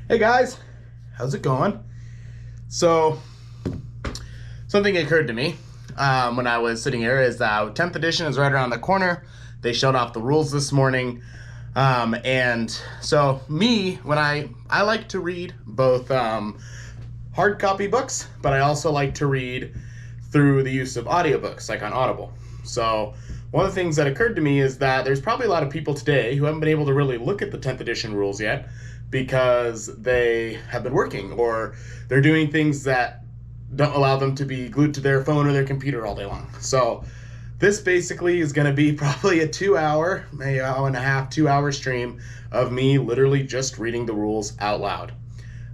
Hey guys, how's it going? So, something occurred to me when I was sitting here is that 10th edition is right around the corner. They showed off the rules this morning. And so when I like to read both hard copy books, but I also like to read through the use of audiobooks, like on Audible. So one of the things that occurred to me is that there's probably a lot of people today who haven't been able to really look at the 10th edition rules yet because they have been working or they're doing things that don't allow them to be glued to their phone or their computer all day long. So this basically is going to be probably a 2 hour, maybe hour and a half, 2 hour stream of me literally just reading the rules out loud.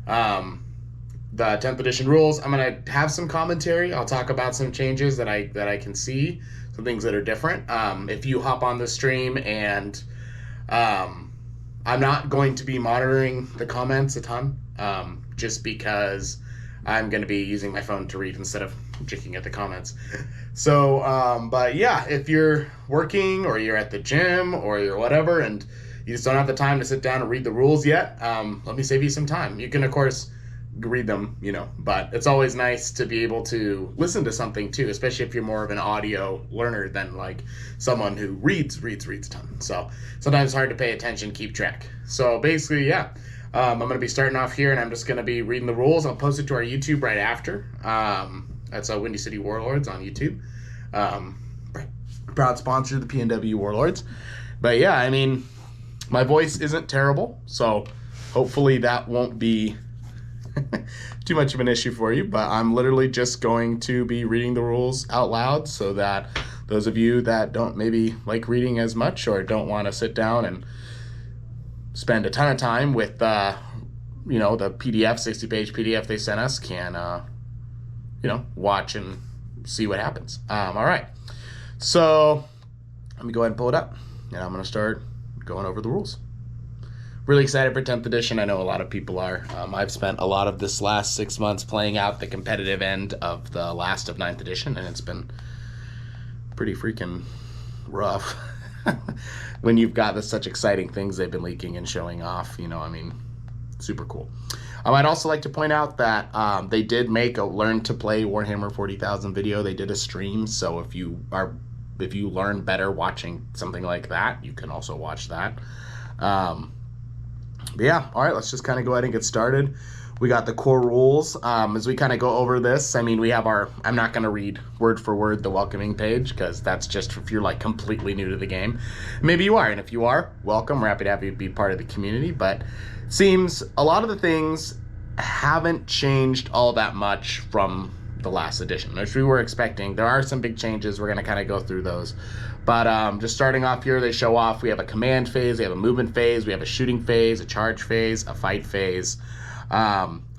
The 10th edition rules, I'm going to have some commentary. I'll talk about some changes that I can see, some things that are different. If you hop on the stream and I'm not going to be monitoring the comments a ton, just because I'm going to be using my phone to read instead of looking at the comments. So, but yeah, if you're working or you're at the gym or you're whatever and you just don't have the time to sit down and read the rules yet, let me save you some time. You can, of course, read them, but it's always nice to be able to listen to something too, especially if you're more of an audio learner than like someone who reads a ton. So sometimes it's hard to pay attention, keep track. So basically, yeah, I'm going to be starting off here and I'm just going to be reading the rules. I'll post it to our YouTube right after. That's Windy City Warlords on YouTube. Proud sponsor of the PNW Warlords. But yeah, I mean, my voice isn't terrible, so hopefully that won't be too much of an issue for you, but I'm literally just going to be reading the rules out loud so that those of you that don't maybe like reading as much or don't want to sit down and spend a ton of time with the PDF, 60-page PDF they sent us can watch and see what happens. All right, so let me go ahead and pull it up and I'm going to start going over the rules. Really excited for 10th edition. I know a lot of people are. I've spent a lot of this last 6 months playing out the competitive end of the last of 9th edition, and it's been pretty freaking rough when you've got such exciting things they've been leaking and showing off. Super cool. I'd also like to point out that they did make a Learn to Play Warhammer 40,000 video. They did a stream, so if you learn better watching something like that, you can also watch that. But yeah, all right, let's just kind of go ahead and get started. We got the core rules. As we kind of go over this, we have I'm not going to read word for word the welcoming page because that's just if you're like completely new to the game. Maybe you are, and if you are, welcome. We're happy to have you be part of the community, but it seems a lot of the things haven't changed all that much from the last edition, which we were expecting. There are some big changes. We're going to kind of go through those. But just starting off here, they show off, we have a command phase, we have a movement phase, we have a shooting phase, a charge phase, a fight phase.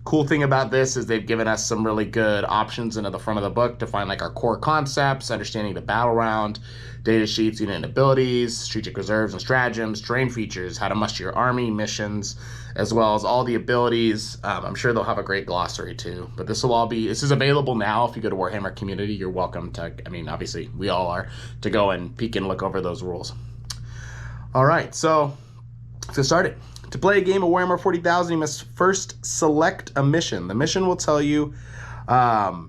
Cool thing about this is they've given us some really good options into the front of the book to find like our core concepts, understanding the battle round, data sheets, unit and abilities, strategic reserves and stratagems, terrain features, how to muster your army, missions, as well as all the abilities. I'm sure they'll have a great glossary too, but this is available now. If you go to Warhammer Community, you're welcome to, obviously we all are, to go and peek and look over those rules. All right, so let's get started. To play a game of Warhammer 40,000, you must first select a mission. The mission will tell you how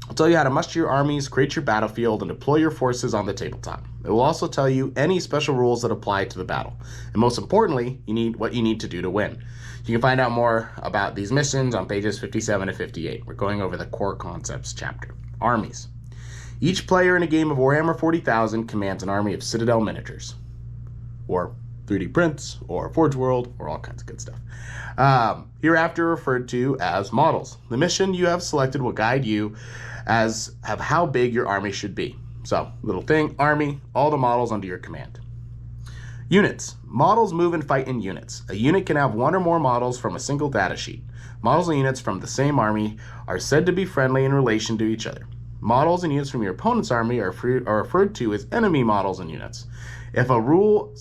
to muster your armies, create your battlefield, and deploy your forces on the tabletop. It will also tell you any special rules that apply to the battle. And most importantly, what you need to do to win. You can find out more about these missions on pages 57 to 58. We're going over the core concepts chapter. Armies. Each player in a game of Warhammer 40,000 commands an army of Citadel miniatures, or 3D prints, or Forge World, or all kinds of good stuff. Hereafter referred to as models. The mission you have selected will guide you as of how big your army should be. So, little thing, army, all the models under your command. Units. Models move and fight in units. A unit can have one or more models from a single data sheet. Models and units from the same army are said to be friendly in relation to each other. Models and units from your opponent's army are referred to as enemy models and units. If a rule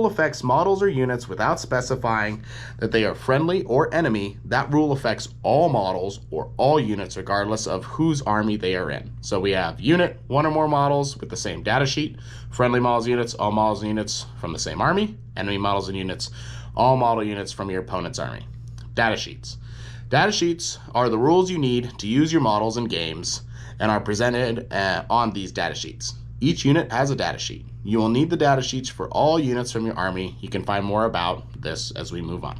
affects models or units without specifying that they are friendly or enemy, that rule affects all models or all units regardless of whose army they are in. So we have unit, one or more models with the same data sheet, friendly models and units, all models and units from the same army, enemy models and units, all model units from your opponent's army. Data sheets. Data sheets are the rules you need to use your models in games and are presented on these data sheets. Each unit has a data sheet. You will need the data sheets for all units from your army. You can find more about this as we move on.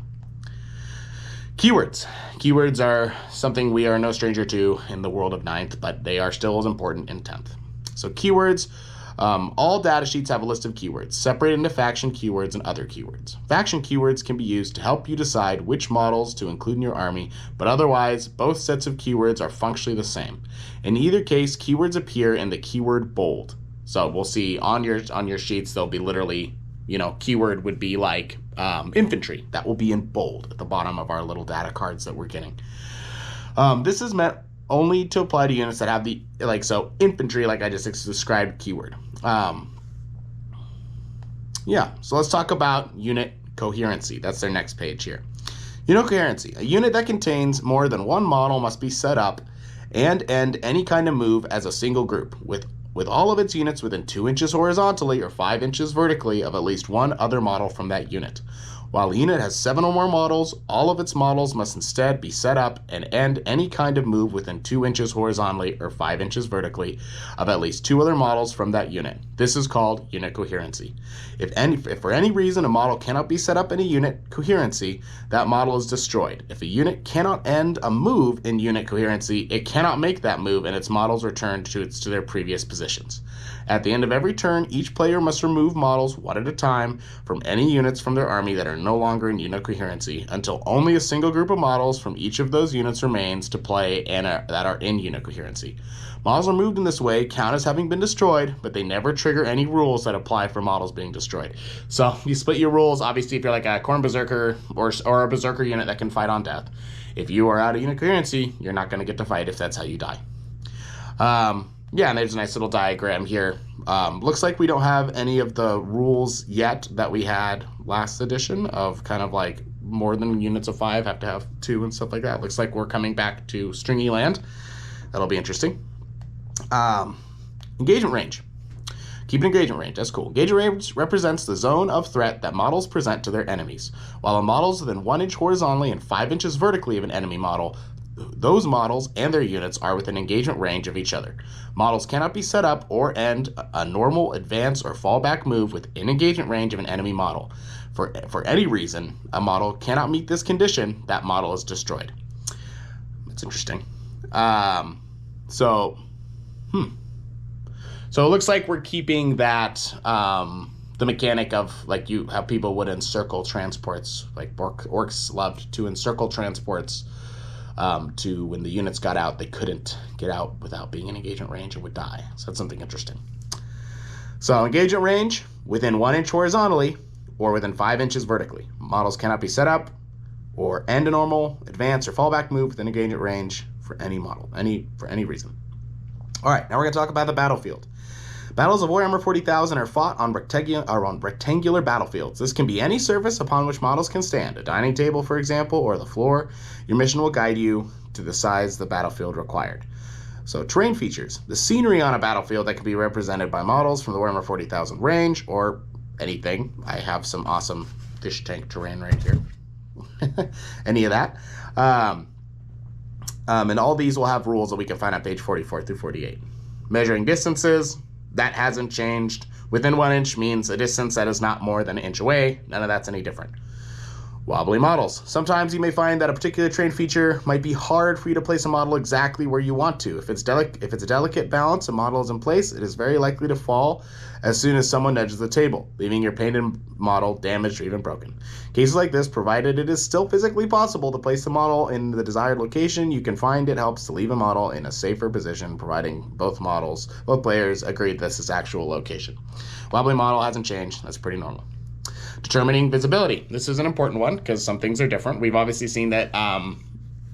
Keywords. Keywords are something we are no stranger to in the world of 9th, but they are still as important in 10th. So keywords, all data sheets have a list of keywords, separated into faction keywords and other keywords. Faction keywords can be used to help you decide which models to include in your army, but otherwise, both sets of keywords are functionally the same. In either case, keywords appear in the keyword bold. So we'll see on your sheets, they'll be literally, keyword would be like infantry. That will be in bold at the bottom of our little data cards that we're getting. This is meant only to apply to units that have infantry, like I just described, keyword. So let's talk about unit coherency. That's their next page here. Unit coherency. A unit that contains more than one model must be set up and end any kind of move as a single group, with all of its units within 2 inches horizontally or 5 inches vertically of at least one other model from that unit. While a unit has 7 or more models, all of its models must instead be set up and end any kind of move within 2 inches horizontally or 5 inches vertically of at least 2 other models from that unit. This is called unit coherency. If for any reason a model cannot be set up in a unit coherency, that model is destroyed. If a unit cannot end a move in unit coherency, it cannot make that move and its models returned to their previous positions. At the end of every turn, each player must remove models one at a time from any units from their army that are no longer in unit coherency until only a single group of models from each of those units remains to play and that are in unit coherency. Models removed in this way count as having been destroyed, but they never trigger any rules that apply for models being destroyed. So you split your rules, obviously, if you're like a Khorne Berserker or a Berserker unit that can fight on death. If you are out of unit coherency, you're not going to get to fight if that's how you die. And there's a nice little diagram here. Looks like we don't have any of the rules yet that we had last edition of kind of like more than units of 5 have to have 2 and stuff like that. Looks like we're coming back to stringy land. That'll be interesting. Engagement range. Keep an engagement range. That's cool. Engagement range represents the zone of threat that models present to their enemies. While a model is within 1 inch horizontally and 5 inches vertically of an enemy model, those models and their units are within engagement range of each other. Models cannot be set up or end a normal advance or fallback move within engagement range of an enemy model. For any reason, a model cannot meet this condition, that model is destroyed. That's interesting. So it looks like we're keeping that, the mechanic of like how people would encircle transports, like orcs loved to encircle transports. To when the units got out, they couldn't get out without being in engagement range and would die. So that's something interesting. So engagement range, within 1 inch horizontally or within 5 inches vertically. Models cannot be set up or end a normal, advance, or fallback move within engagement range for any model, for any reason. All right, now we're going to talk about the battlefield. Battles of Warhammer 40,000 are fought on rectangular battlefields. This can be any surface upon which models can stand, a dining table, for example, or the floor. Your mission will guide you to the size the battlefield required. So terrain features. The scenery on a battlefield that can be represented by models from the Warhammer 40,000 range or anything. I have some awesome fish tank terrain right here. Any of that. And all these will have rules that we can find on page 44 through 48. Measuring distances. That hasn't changed. Within 1 inch means a distance that is not more than an inch away. None of that's any different. Wobbly models. Sometimes you may find that a particular terrain feature might be hard for you to place a model exactly where you want to. If it's a delicate balance, a model is in place, it is very likely to fall as soon as someone nudges the table, leaving your painted model damaged or even broken. Cases like this, provided it is still physically possible to place the model in the desired location, you can find it helps to leave a model in a safer position, providing both players agree this is actual location. Wobbly model hasn't changed. That's pretty normal. Determining visibility. This is an important one because some things are different. We've obviously seen that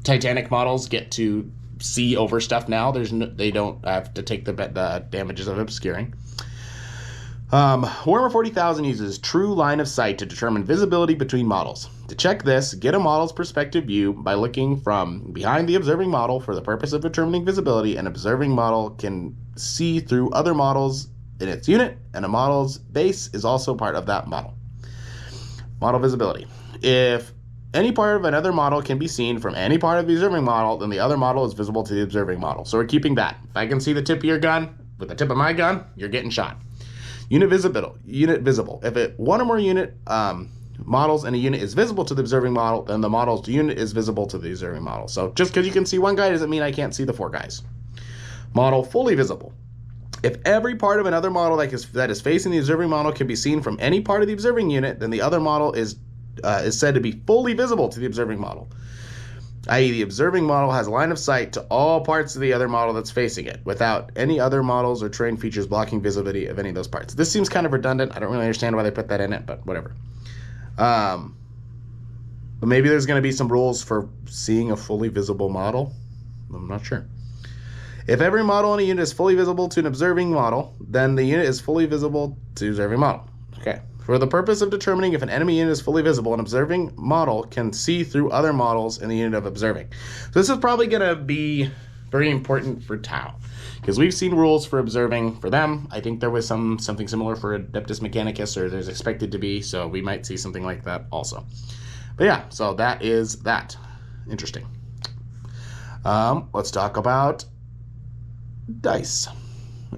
Titanic models get to see over stuff now. They don't have to take the damages of obscuring. Warhammer 40,000 uses true line of sight to determine visibility between models. To check this, get a model's perspective view by looking from behind the observing model for the purpose of determining visibility. An observing model can see through other models in its unit, and a model's base is also part of that model. Model visibility. If any part of another model can be seen from any part of the observing model, then the other model is visible to the observing model. So we're keeping that. If I can see the tip of your gun with the tip of my gun, you're getting shot. Unit visible. If one or more unit models in a unit is visible to the observing model, then the model's unit is visible to the observing model. So just because you can see one guy doesn't mean I can't see the 4 guys. Model fully visible. If every part of another model that is facing the observing model can be seen from any part of the observing unit, then the other model is said to be fully visible to the observing model, i.e. the observing model has line of sight to all parts of the other model that's facing it, without any other models or terrain features blocking visibility of any of those parts. This seems kind of redundant. I don't really understand why they put that in it, but whatever. But maybe there's going to be some rules for seeing a fully visible model. I'm not sure. If every model in a unit is fully visible to an observing model, then the unit is fully visible to the observing model. Okay. For the purpose of determining if an enemy unit is fully visible, an observing model can see through other models in the unit of observing. So this is probably going to be very important for Tau, because we've seen rules for observing for them. I think there was something similar for Adeptus Mechanicus, or there's expected to be, so we might see something like that also. But yeah, so that is that. Interesting. Let's talk about dice.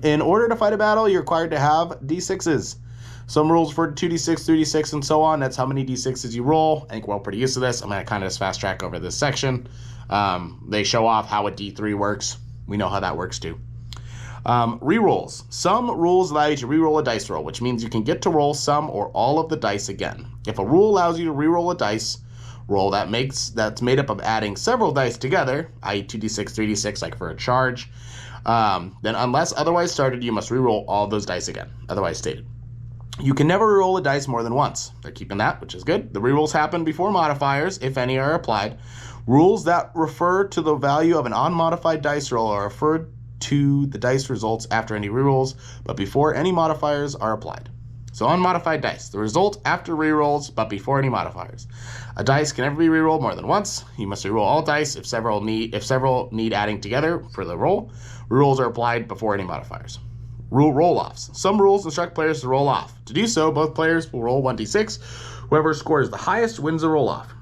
In order to fight a battle, you're required to have d6s. Some rules for 2d6, 3d6, and so on. That's how many d6s you roll. I think we're all pretty used to this. I'm going to kind of just fast track over this section. They show off how a d3 works. We know how that works too. Rerolls. Some rules allow you to reroll a dice roll, which means you can get to roll some or all of the dice again. If a rule allows you to reroll a dice roll that's made up of adding several dice together, i.e. 2d6, 3d6, like for a charge, then unless otherwise started, you must reroll all those dice again, otherwise stated. You can never reroll a dice more than once. They're keeping that, which is good. The rerolls happen before modifiers, if any are applied. Rules that refer to the value of an unmodified dice roll are referred to the dice results after any rerolls, but before any modifiers are applied. So unmodified dice, the result after rerolls, but before any modifiers. A dice can never be rerolled more than once. You must reroll all dice if several need adding together for the roll. Rerolls are applied before any modifiers. Rule roll-offs. Some rules instruct players to roll off. To do so, both players will roll 1d6. Whoever scores the highest wins the roll-off.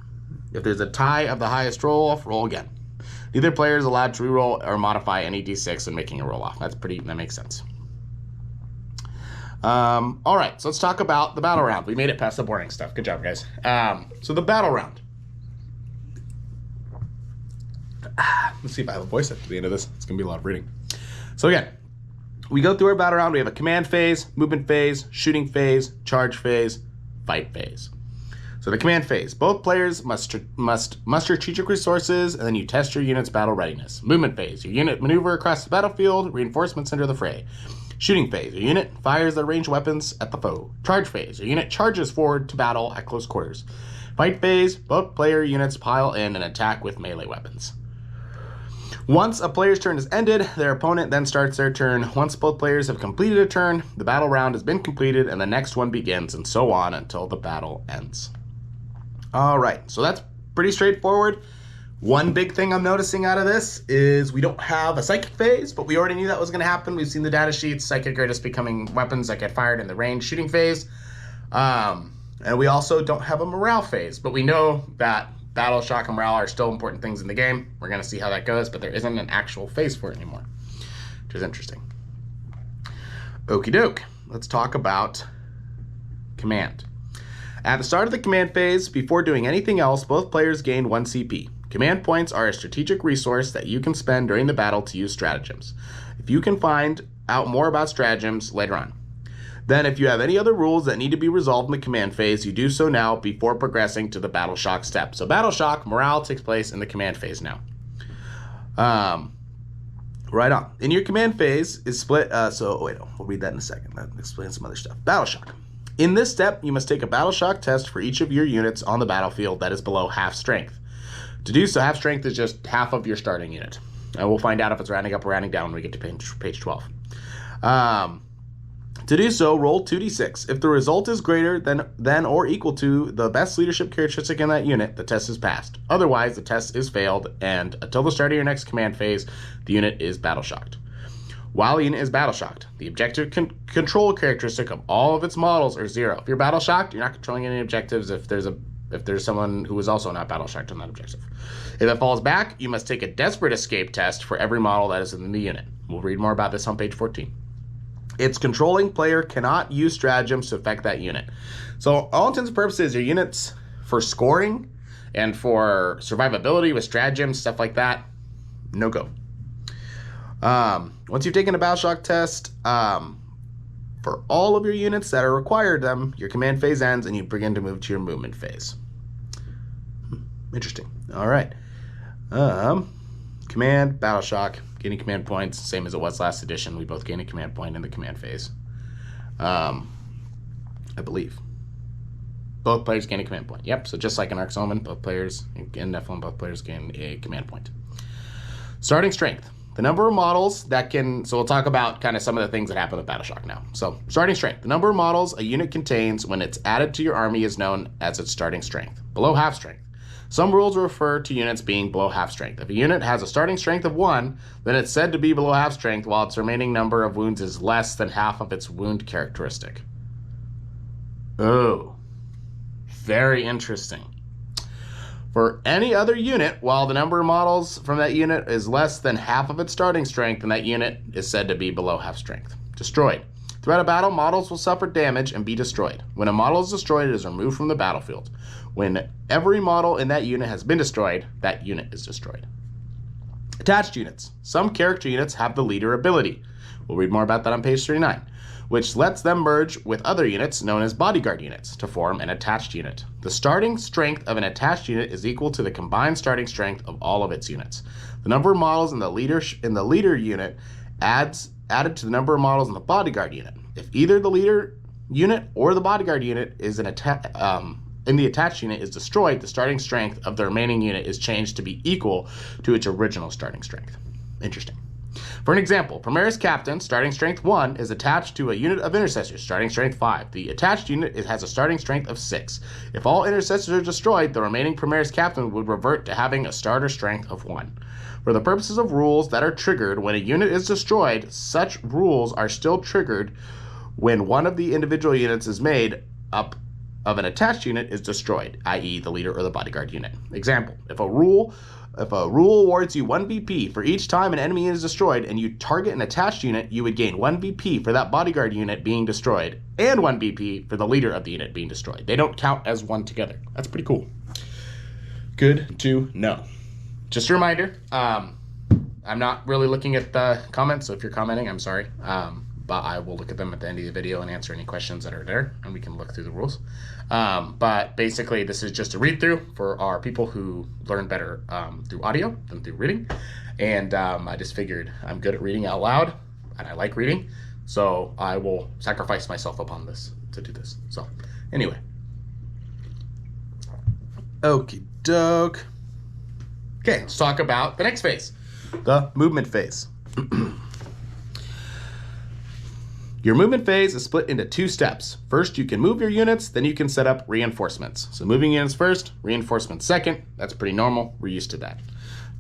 If there's a tie of the highest roll-off, roll again. Neither player is allowed to reroll or modify any d6 when making a roll-off. That makes sense. All right, so let's talk about the battle round. We made it past the boring stuff. Good job, guys. So the battle round. Let's see if I have a voice at the end of this. It's going to be a lot of reading. So again, we go through our battle round. We have a command phase, movement phase, shooting phase, charge phase, fight phase. So the command phase. Both players must muster strategic resources, and then you test your unit's battle readiness. Movement phase. Your unit maneuver across the battlefield. Reinforcements enter the fray. Shooting phase. Your unit fires their ranged weapons at the foe. Charge phase. Your unit charges forward to battle at close quarters. Fight phase. Both player units pile in and attack with melee weapons. Once a player's turn is ended, their opponent then starts their turn. Once both players have completed a turn, the battle round has been completed and the next one begins, and so on until the battle ends. All right, so that's pretty straightforward. One big thing I'm noticing out of this is we don't have a psychic phase, but we already knew that was going to happen. We've seen the data sheets. Psychic are just becoming weapons that get fired in the range shooting phase. And we also don't have a morale phase, but we know that battle, shock, and morale are still important things in the game. We're going to see how that goes, but there isn't an actual phase for it anymore, which is interesting. Okie doke. Let's talk about command. At the start of the command phase, before doing anything else, both players gain 1 CP. Command points are a strategic resource that you can spend during the battle to use stratagems. If you can find out more about stratagems later on. Then if you have any other rules that need to be resolved in the command phase, you do so now before progressing to the battle shock step. So battle shock, morale takes place in the command phase now. Right on. In your command phase is split, we'll read that in a second. That explains some other stuff. Battle shock. In this step, you must take a battle shock test for each of your units on the battlefield that is below half strength. To do so, half strength is just half of your starting unit. And we'll find out if it's rounding up or rounding down when we get to page 12. To do so, roll 2d6. If the result is greater than or equal to the best leadership characteristic in that unit, the test is passed. Otherwise, the test is failed, and until the start of your next command phase, the unit is battle shocked. While the unit is battle shocked, the objective control characteristic of all of its models are 0. If you're battle shocked, you're not controlling any objectives. If there's a if there's someone who is also not battle shocked on that objective. If it falls back, you must take a desperate escape test for every model that is in the unit. We'll read more about this on page 14. Its controlling player cannot use stratagems to affect that unit. So all intents and purposes, your units for scoring and for survivability with stratagems, stuff like that, no go. Once you've taken a battle shock test, for all of your units that are required them, your command phase ends and you begin to move to your movement phase. Interesting. All right. Command, battle shock, gaining command points, same as it was last edition. We both gain a command point in the command phase. I believe. Both players gain a command point. Yep, so just like in Arc Omen, both players, in Nephilim, both players gain a command point. Starting strength. The number of models that can, so we'll talk about kind of some of the things that happen with battle shock now. So starting strength. The number of models a unit contains when it's added to your army is known as its starting strength. Below half strength. Some rules refer to units being below half strength. If a unit has a starting strength of 1, then it's said to be below half strength while its remaining number of wounds is less than half of its wound characteristic. Oh, very interesting. For any other unit, while the number of models from that unit is less than half of its starting strength, then that unit is said to be below half strength. Destroyed. Throughout a battle, models will suffer damage and be destroyed. When a model is destroyed, it is removed from the battlefield. When every model in that unit has been destroyed, that unit is destroyed. Attached units. Some character units have the leader ability. We'll read more about that on page 39, which lets them merge with other units known as bodyguard units to form an attached unit. The starting strength of an attached unit is equal to the combined starting strength of all of its units. The number of models in the leader unit added to the number of models in the bodyguard unit. If either the leader unit or the bodyguard unit is in the attached unit is destroyed, the starting strength of the remaining unit is changed to be equal to its original starting strength. Interesting. For an example, Primaris Captain, starting strength 1, is attached to a unit of intercessors, starting strength 5. The attached unit has a starting strength of 6. If all intercessors are destroyed, the remaining Primaris Captain would revert to having a starter strength of 1. For the purposes of rules that are triggered when a unit is destroyed, such rules are still triggered when one of the individual units is made up of an attached unit is destroyed, i.e. the leader or the bodyguard unit. Example, if a rule awards you 1 BP for each time an enemy is destroyed and you target an attached unit, you would gain 1 BP for that bodyguard unit being destroyed and 1 BP for the leader of the unit being destroyed. They don't count as one together. That's pretty cool. Good to know. Just a reminder, I'm not really looking at the comments, so if you're commenting, I'm sorry. But I will look at them at the end of the video and answer any questions that are there, and we can look through the rules. But basically, this is just a read-through for our people who learn better through audio than through reading. And I just figured I'm good at reading out loud, and I like reading, so I will sacrifice myself upon this to do this. So anyway. Okie doke. Okay, let's talk about the next phase, the movement phase. Your movement phase is split into 2 steps. First, you can move your units, then you can set up reinforcements. So moving units first, reinforcements second. That's pretty normal. We're used to that.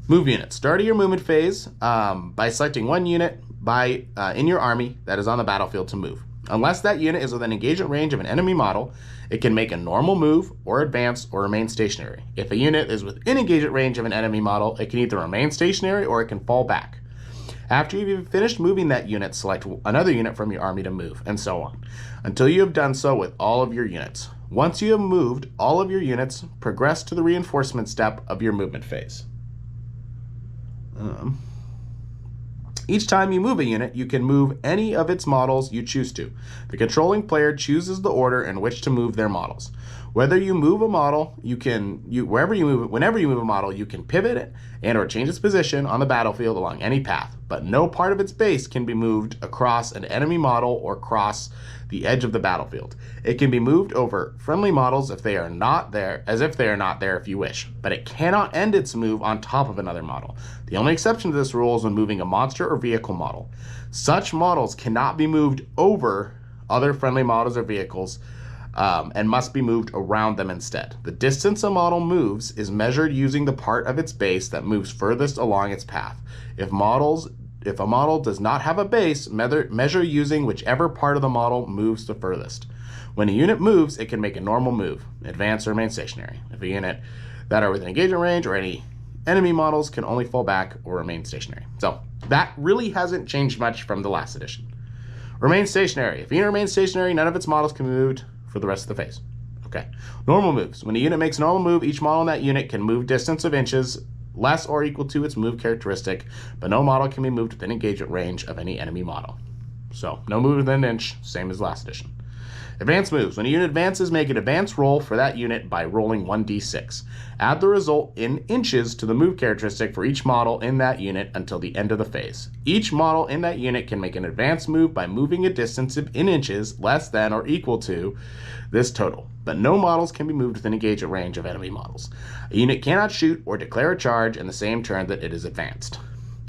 Move units. Start your movement phase by selecting one unit in your army that is on the battlefield to move. Unless that unit is within engagement range of an enemy model, it can make a normal move or advance or remain stationary. If a unit is within engagement range of an enemy model, it can either remain stationary or it can fall back. After you've finished moving that unit, select another unit from your army to move, and so on, until you have done so with all of your units. Once you have moved all of your units, progress to the reinforcement step of your movement phase. Each time you move a unit, you can move any of its models you choose to. The controlling player chooses the order in which to move their models. Whether you move a model, whenever you move a model, you can pivot it and or change its position on the battlefield along any path, but no part of its base can be moved across an enemy model or across the edge of the battlefield. It can be moved over friendly models if they are not there, if you wish, but it cannot end its move on top of another model. The only exception to this rule is when moving a monster or vehicle model. Such models cannot be moved over other friendly models or vehicles, and must be moved around them instead. The distance a model moves is measured using the part of its base that moves furthest along its path. If a model does not have a base, measure using whichever part of the model moves the furthest. When a unit moves, it can make a normal move, advance, or remain stationary. If a unit that are within engagement range or any enemy models can only fall back or remain stationary. So that really hasn't changed much from the last edition. Remain stationary. If a unit remains stationary, none of its models can be moved for the rest of the phase. Okay. Normal moves. When a unit makes a normal move, each model in that unit can move distance of inches less or equal to its move characteristic, but no model can be moved within engagement range of any enemy model. So no move within an inch, same as last edition. Advanced moves. When a unit advances, make an advance roll for that unit by rolling 1d6. Add the result in inches to the move characteristic for each model in that unit until the end of the phase. Each model in that unit can make an advanced move by moving a distance in inches less than or equal to this total, but no models can be moved within engagement range of enemy models. A unit cannot shoot or declare a charge in the same turn that it is advanced.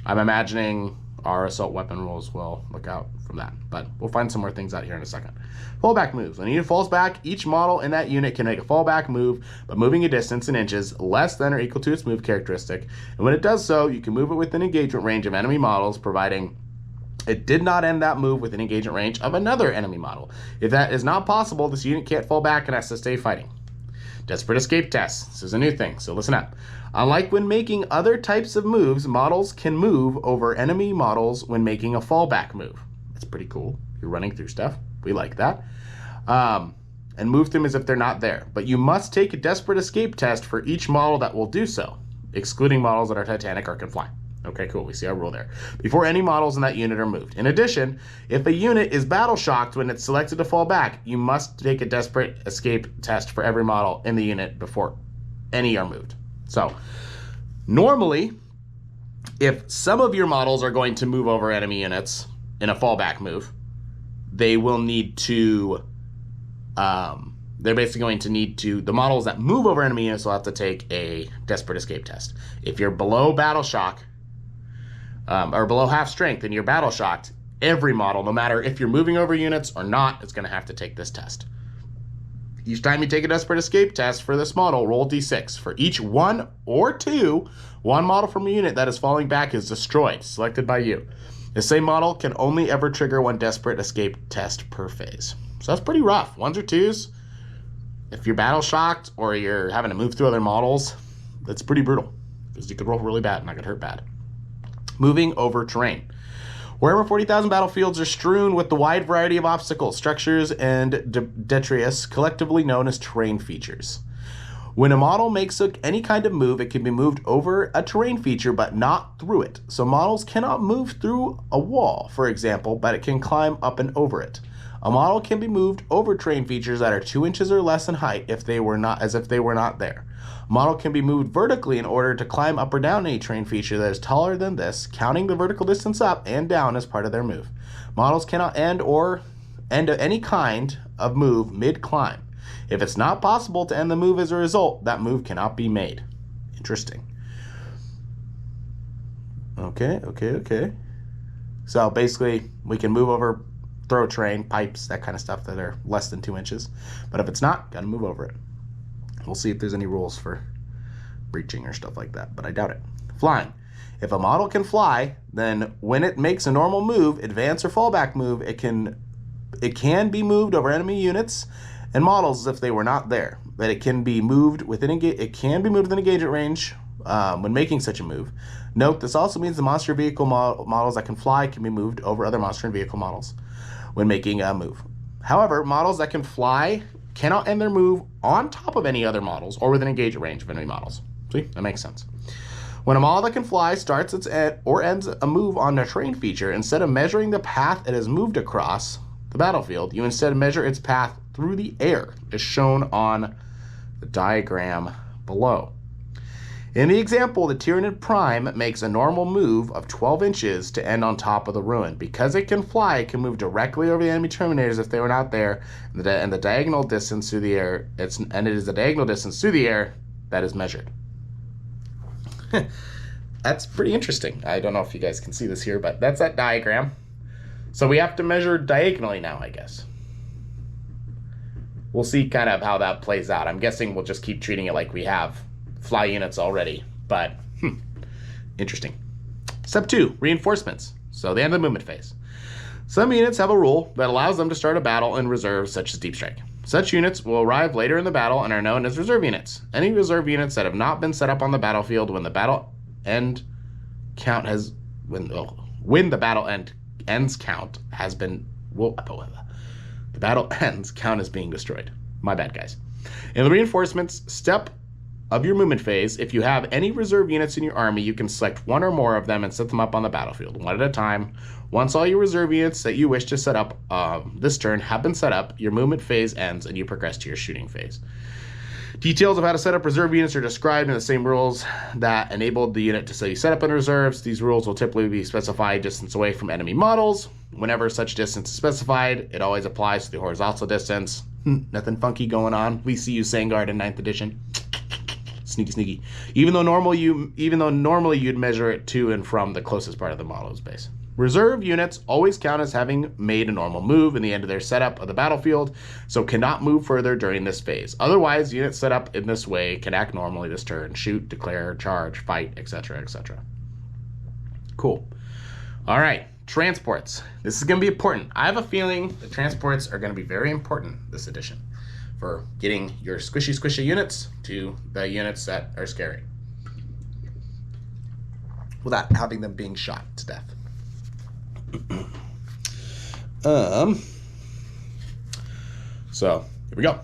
I'm imagining our assault weapon rules will look out from that, but we'll find some more things out here in a second. Fallback moves. When a unit falls back, each model in that unit can make a fallback move by moving a distance in inches less than or equal to its move characteristic, and when it does so, you can move it within engagement range of enemy models, providing it did not end that move within engagement range of another enemy model. If that is not possible, this unit can't fall back and has to stay fighting. Desperate escape tests. This is a new thing, so listen up. Unlike when making other types of moves, models can move over enemy models when making a fallback move. That's pretty cool. You're running through stuff. We like that. And move them as if they're not there. But you must take a desperate escape test for each model that will do so, excluding models that are Titanic or can fly. Okay, cool. We see our rule there. Before any models in that unit are moved. In addition, if a unit is battle shocked when it's selected to fall back, you must take a desperate escape test for every model in the unit before any are moved. So, normally, if some of your models are going to move over enemy units in a fallback move, they will need to, they're basically going to need to, the models that move over enemy units will have to take a desperate escape test. If you're below battle shock, or below half strength and you're battle shocked, every model, no matter if you're moving over units or not, is going to have to take this test. Each time you take a desperate escape test for this model, roll d6. For each 1 or 2, one model from a unit that is falling back is destroyed, selected by you. The same model can only ever trigger one desperate escape test per phase. So that's pretty rough. 1s or 2s, if you're battle shocked or you're having to move through other models, that's pretty brutal because you could roll really bad and that could hurt bad. Moving over terrain. Warhammer 40,000 battlefields are strewn with the wide variety of obstacles, structures, and detritus, collectively known as terrain features. When a model makes any kind of move, it can be moved over a terrain feature, but not through it. So models cannot move through a wall, for example, but it can climb up and over it. A model can be moved over terrain features that are 2 inches or less in height if they were not there. A model can be moved vertically in order to climb up or down any terrain feature that is taller than this, counting the vertical distance up and down as part of their move. Models cannot end any kind of move mid-climb. If it's not possible to end the move as a result, that move cannot be made. Interesting. Okay. So basically, we can move over, throw terrain, pipes, that kind of stuff that are less than 2 inches. But if it's not, gotta move over it. We'll see if there's any rules for breaching or stuff like that, but I doubt it. Flying. If a model can fly, then when it makes a normal move, advance or fallback move, it can be moved over enemy units and models as if they were not there. But it can be moved within engagement range when making such a move. Note, this also means the monster vehicle models that can fly can be moved over other monster and vehicle models when making a move. However, models that can fly cannot end their move on top of any other models or within engagement range of enemy models. See, that makes sense. When a model that can fly starts or ends a move on a terrain feature, instead of measuring the path it has moved across the battlefield, you instead measure its path through the air, as shown on the diagram below. In the example, the Tyranid Prime makes a normal move of 12 inches to end on top of the ruin. Because it can fly, it can move directly over the enemy Terminators if they were not there, and the diagonal distance through the air. It is the diagonal distance through the air that is measured. That's pretty interesting. I don't know if you guys can see this here, but that's that diagram. So we have to measure diagonally now, I guess. We'll see kind of how that plays out. I'm guessing we'll just keep treating it like we have fly units already, but interesting. Step 2, reinforcements. So the end of the movement phase. Some units have a rule that allows them to start a battle in reserve, such as deep strike. Such units will arrive later in the battle and are known as reserve units. Any reserve units that have not been set up on the battlefield when the battle end count has when the battle ends count has been the battle ends count is being destroyed. My bad, guys. In the reinforcements step of your movement phase, if you have any reserve units in your army, you can select one or more of them and set them up on the battlefield, one at a time. Once all your reserve units that you wish to set up this turn have been set up, your movement phase ends and you progress to your shooting phase. Details of how to set up reserve units are described in the same rules that enabled the unit to say set up in reserves. These rules will typically be specified distance away from enemy models. Whenever such distance is specified, it always applies to the horizontal distance. Nothing funky going on. We see you, Sangard, in 9th edition. Sneaky. Even though normally you'd measure it to and from the closest part of the model's base. Reserve units always count as having made a normal move in the end of their setup of the battlefield, so cannot move further during this phase. Otherwise, units set up in this way can act normally this turn, shoot, declare, charge, fight, etc., etc. Cool. All right, transports. This is going to be important. I have a feeling the transports are going to be very important this edition for getting your squishy units to the units that are scary without having them being shot to death. So here we go.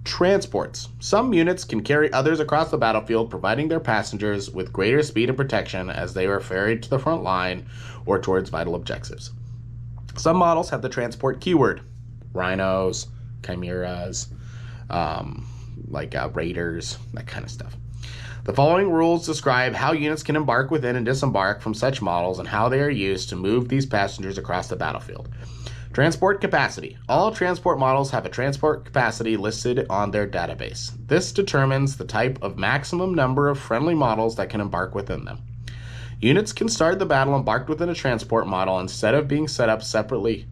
Transports. Some units can carry others across the battlefield, providing their passengers with greater speed and protection as they are ferried to the front line or towards vital objectives. Some models have the transport keyword. Rhinos, chimeras, raiders, that kind of stuff. The following rules describe how units can embark within and disembark from such models and how they are used to move these passengers across the battlefield. Transport capacity. All transport models have a transport capacity listed on their database. This determines the type of maximum number of friendly models that can embark within them. Units can start the battle embarked within a transport model instead of being set up separately.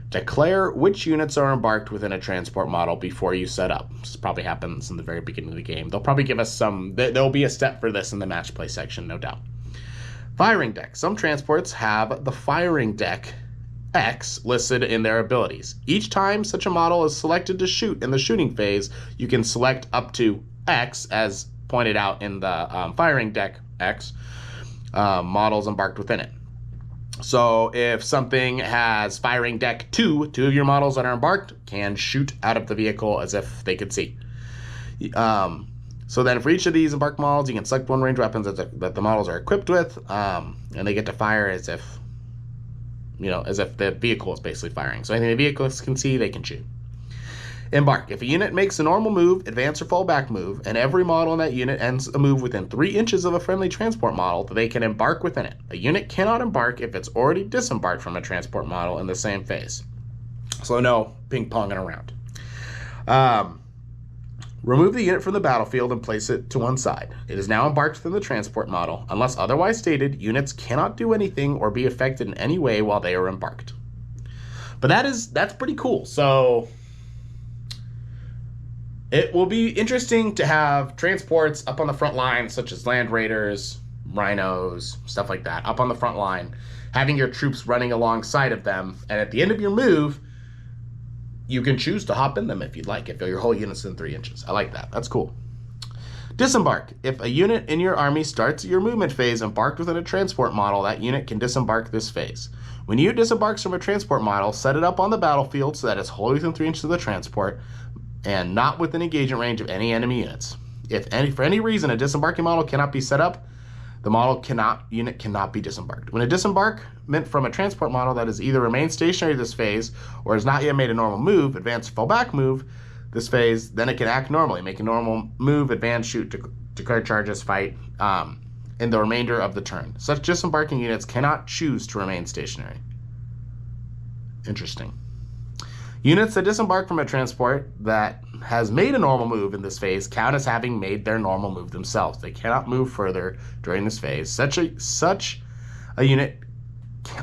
Declare which units are embarked within a transport model before you set up. This probably happens in the very beginning of the game. They'll probably give us there'll be a step for this in the match play section, no doubt. Firing deck. Some transports have the firing deck X listed in their abilities. Each time such a model is selected to shoot in the shooting phase, you can select up to X, as pointed out in the firing deck X, models embarked within it. So if something has firing deck 2 of your models that are embarked can shoot out of the vehicle as if they could see. So then for each of these embarked models, you can select one range weapons that the models are equipped with, and they get to fire as if the vehicle is basically firing. So anything the vehicles can see, they can shoot. Embark. If a unit makes a normal move, advance or fall back move, and every model in that unit ends a move within 3 inches of a friendly transport model, they can embark within it. A unit cannot embark if it's already disembarked from a transport model in the same phase. So no ping-ponging around. Remove the unit from the battlefield and place it to one side. It is now embarked within the transport model. Unless otherwise stated, units cannot do anything or be affected in any way while they are embarked. But that's pretty cool. So it will be interesting to have transports up on the front line, such as land raiders, rhinos, stuff like that, up on the front line, having your troops running alongside of them. And at the end of your move, you can choose to hop in them if you'd like, if your whole unit's in 3 inches. I like that. That's cool. Disembark. If a unit in your army starts your movement phase embarked within a transport model, that unit can disembark this phase. When you disembarks from a transport model, set it up on the battlefield so that it's wholly within 3 inches of the transport and not within engagement range of any enemy units. For any reason a disembarking model cannot be set up, the unit cannot be disembarked. When a disembarkment from a transport model that has either remained stationary this phase or has not yet made a normal move, advance, fall back move this phase, then it can act normally, make a normal move, advance, shoot, declare charges, fight, in the remainder of the turn. Such disembarking units cannot choose to remain stationary. Interesting. Units that disembark from a transport that has made a normal move in this phase count as having made their normal move themselves. They cannot move further during this phase. Such a unit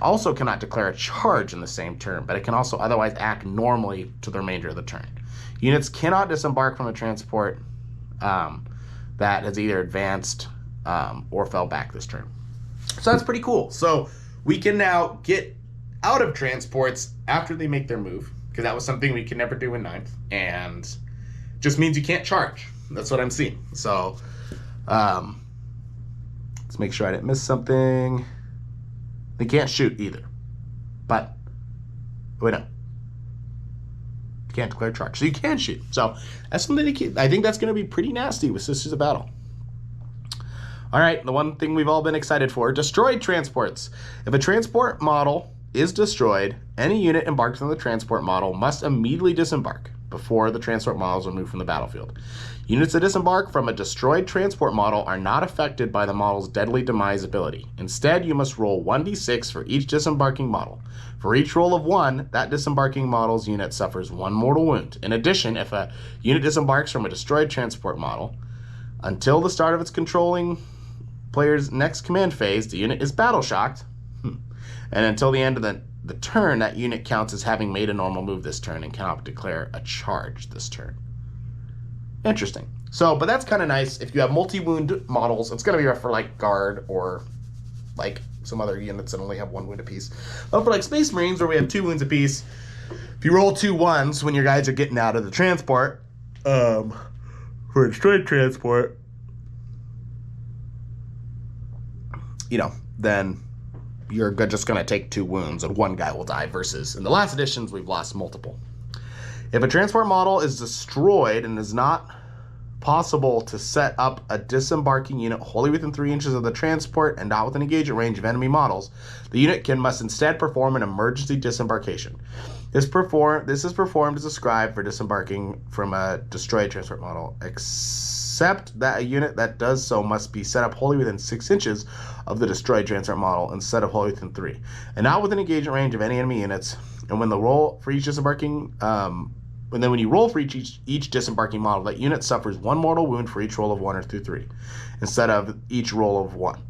also cannot declare a charge in the same turn, but it can also otherwise act normally to the remainder of the turn. Units cannot disembark from a transport that has either advanced or fell back this turn. So that's pretty cool. So we can now get out of transports after they make their move, because that was something we could never do in 9th, and just means you can't charge. That's what I'm seeing. So let's make sure I didn't miss something. They can't shoot either, but wait, no. You can't declare charge, so you can shoot. So that's something to keep. I think that's going to be pretty nasty with Sisters of Battle. All right, the one thing we've all been excited for, destroyed transports. If a transport model is destroyed, any unit embarked on the transport model must immediately disembark before the transport models are moved from the battlefield. Units that disembark from a destroyed transport model are not affected by the model's deadly demise ability. Instead, you must roll 1d6 for each disembarking model. For each roll of 1, that disembarking model's unit suffers 1 mortal wound. In addition, if a unit disembarks from a destroyed transport model, until the start of its controlling player's next command phase, the unit is battle shocked, and until the end of the turn, that unit counts as having made a normal move this turn and cannot declare a charge this turn. Interesting. So, but that's kind of nice. If you have multi-wound models, it's going to be rough for like guard or like some other units that only have 1 wound apiece. But for like Space Marines, where we have 2 wounds apiece, if you roll 2 1s when your guys are getting out of the transport, for a destroyed transport, then you're just going to take 2 wounds and 1 guy will die, versus in the last editions, we've lost multiple. If a transport model is destroyed and is not possible to set up a disembarking unit wholly within 3 inches of the transport and not within engagement range of enemy models, the unit must instead perform an emergency disembarkation. This is performed as a scribe for disembarking from a destroyed transport model, except that a unit that does so must be set up wholly within 6 inches of the destroyed transport model instead of wholly within 3, and not within engagement range of any enemy units. And when the roll for each disembarking, when you roll for each disembarking model, that unit suffers 1 mortal wound for each roll of 1 or through 3, instead of each roll of 1.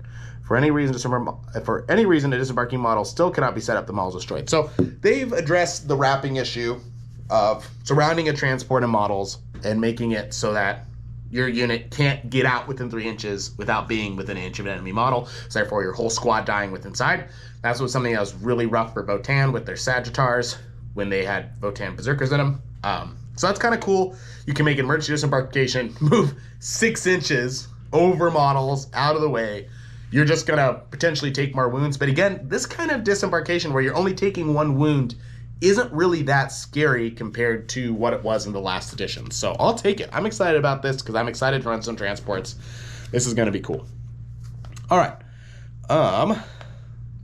For any reason, a disembarking model still cannot be set up. The model is destroyed. So they've addressed the wrapping issue of surrounding a transport and models and making it so that your unit can't get out within 3 inches without being within an inch of an enemy model. So therefore, your whole squad dying with inside. That was something that was really rough for Votann with their Sagittars when they had Votann Berserkers in them. So that's kind of cool. You can make an emergency disembarkation, move 6 inches over models out of the way. You're just going to potentially take more wounds. But again, this kind of disembarkation where you're only taking 1 wound isn't really that scary compared to what it was in the last edition. So I'll take it. I'm excited about this because I'm excited to run some transports. This is going to be cool. All right.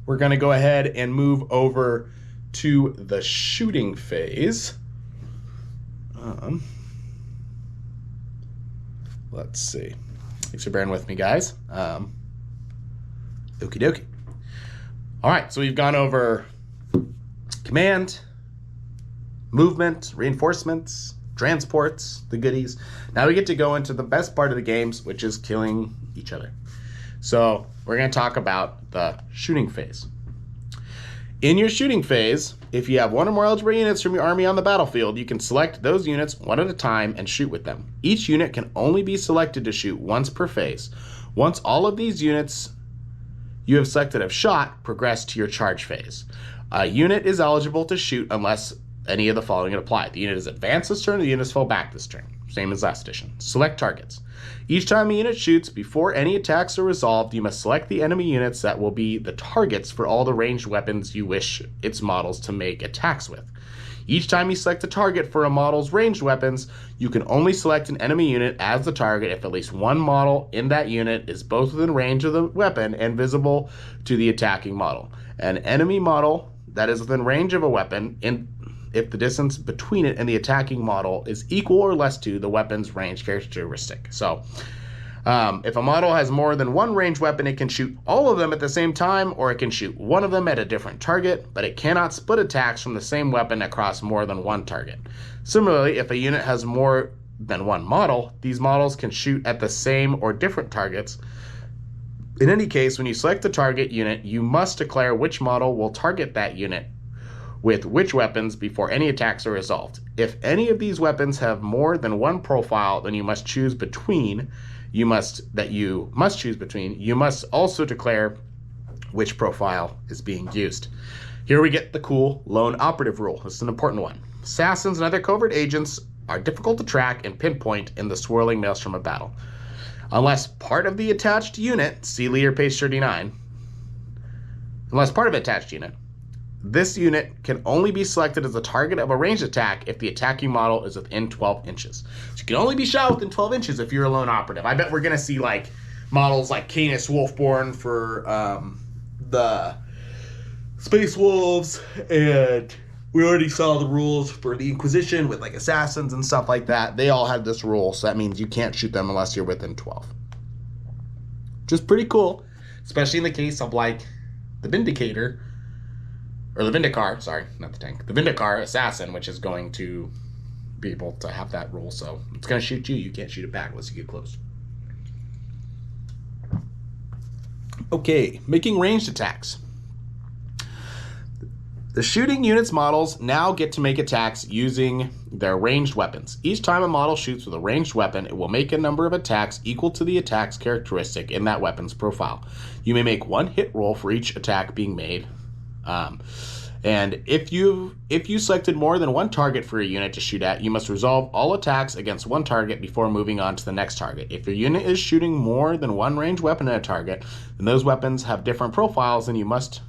We're going to go ahead and move over to the shooting phase. Let's see. Thanks for bearing with me, guys. Okie dokie. All right, so we've gone over command, movement, reinforcements, transports, the goodies. Now we get to go into the best part of the games, which is killing each other. So we're going to talk about the shooting phase. In your shooting phase, if you have 1 or more eligible units from your army on the battlefield, you can select those units 1 at a time and shoot with them. Each unit can only be selected to shoot once per phase. Once all of these units you have selected have shot, progress to your charge phase. A unit is eligible to shoot unless any of the following apply. The unit is advanced this turn, the unit is fall back this turn. Same as last edition. Select targets. Each time a unit shoots, before any attacks are resolved, you must select the enemy units that will be the targets for all the ranged weapons you wish its models to make attacks with. Each time you select a target for a model's ranged weapons, you can only select an enemy unit as the target if at least 1 model in that unit is both within range of the weapon and visible to the attacking model. An enemy model that is within range of a weapon, if the distance between it and the attacking model is equal or less to the weapon's range characteristic. So, if a model has more than 1 ranged weapon, it can shoot all of them at the same time, or it can shoot 1 of them at a different target, but it cannot split attacks from the same weapon across more than 1 target. Similarly, if a unit has more than 1 model, these models can shoot at the same or different targets. In any case, when you select the target unit, you must declare which model will target that unit with which weapons before any attacks are resolved. If any of these weapons have more than 1 profile, then you must choose between. You must also declare which profile is being used. Here we get the cool lone operative rule. This is an important one. Assassins and other covert agents are difficult to track and pinpoint in the swirling maelstrom of battle. Unless part of the attached unit, see Leader page 39, unless part of an attached unit, this unit can only be selected as a target of a ranged attack if the attacking model is within 12 inches. So you can only be shot within 12 inches if you're a lone operative. I bet we're going to see like models like Canis Wolfborn for the Space Wolves, and we already saw the rules for the Inquisition with like assassins and stuff like that. They all had this rule, so that means you can't shoot them unless you're within 12. Which is pretty cool, especially in the case of like the Vindicator, or the Vindicar, sorry, not the tank, the Vindicar assassin, which is going to be able to have that rule. So it's going to shoot you. You can't shoot it back unless you get close. Okay, making ranged attacks. The shooting units models now get to make attacks using their ranged weapons. Each time a model shoots with a ranged weapon, it will make a number of attacks equal to the attack's characteristic in that weapon's profile. You may make one hit roll for each attack being made. And if you selected more than one target for a unit to shoot at, you must resolve all attacks against one target before moving on to the next target. If your unit is shooting more than one ranged weapon at a target, then those weapons have different profiles, and you must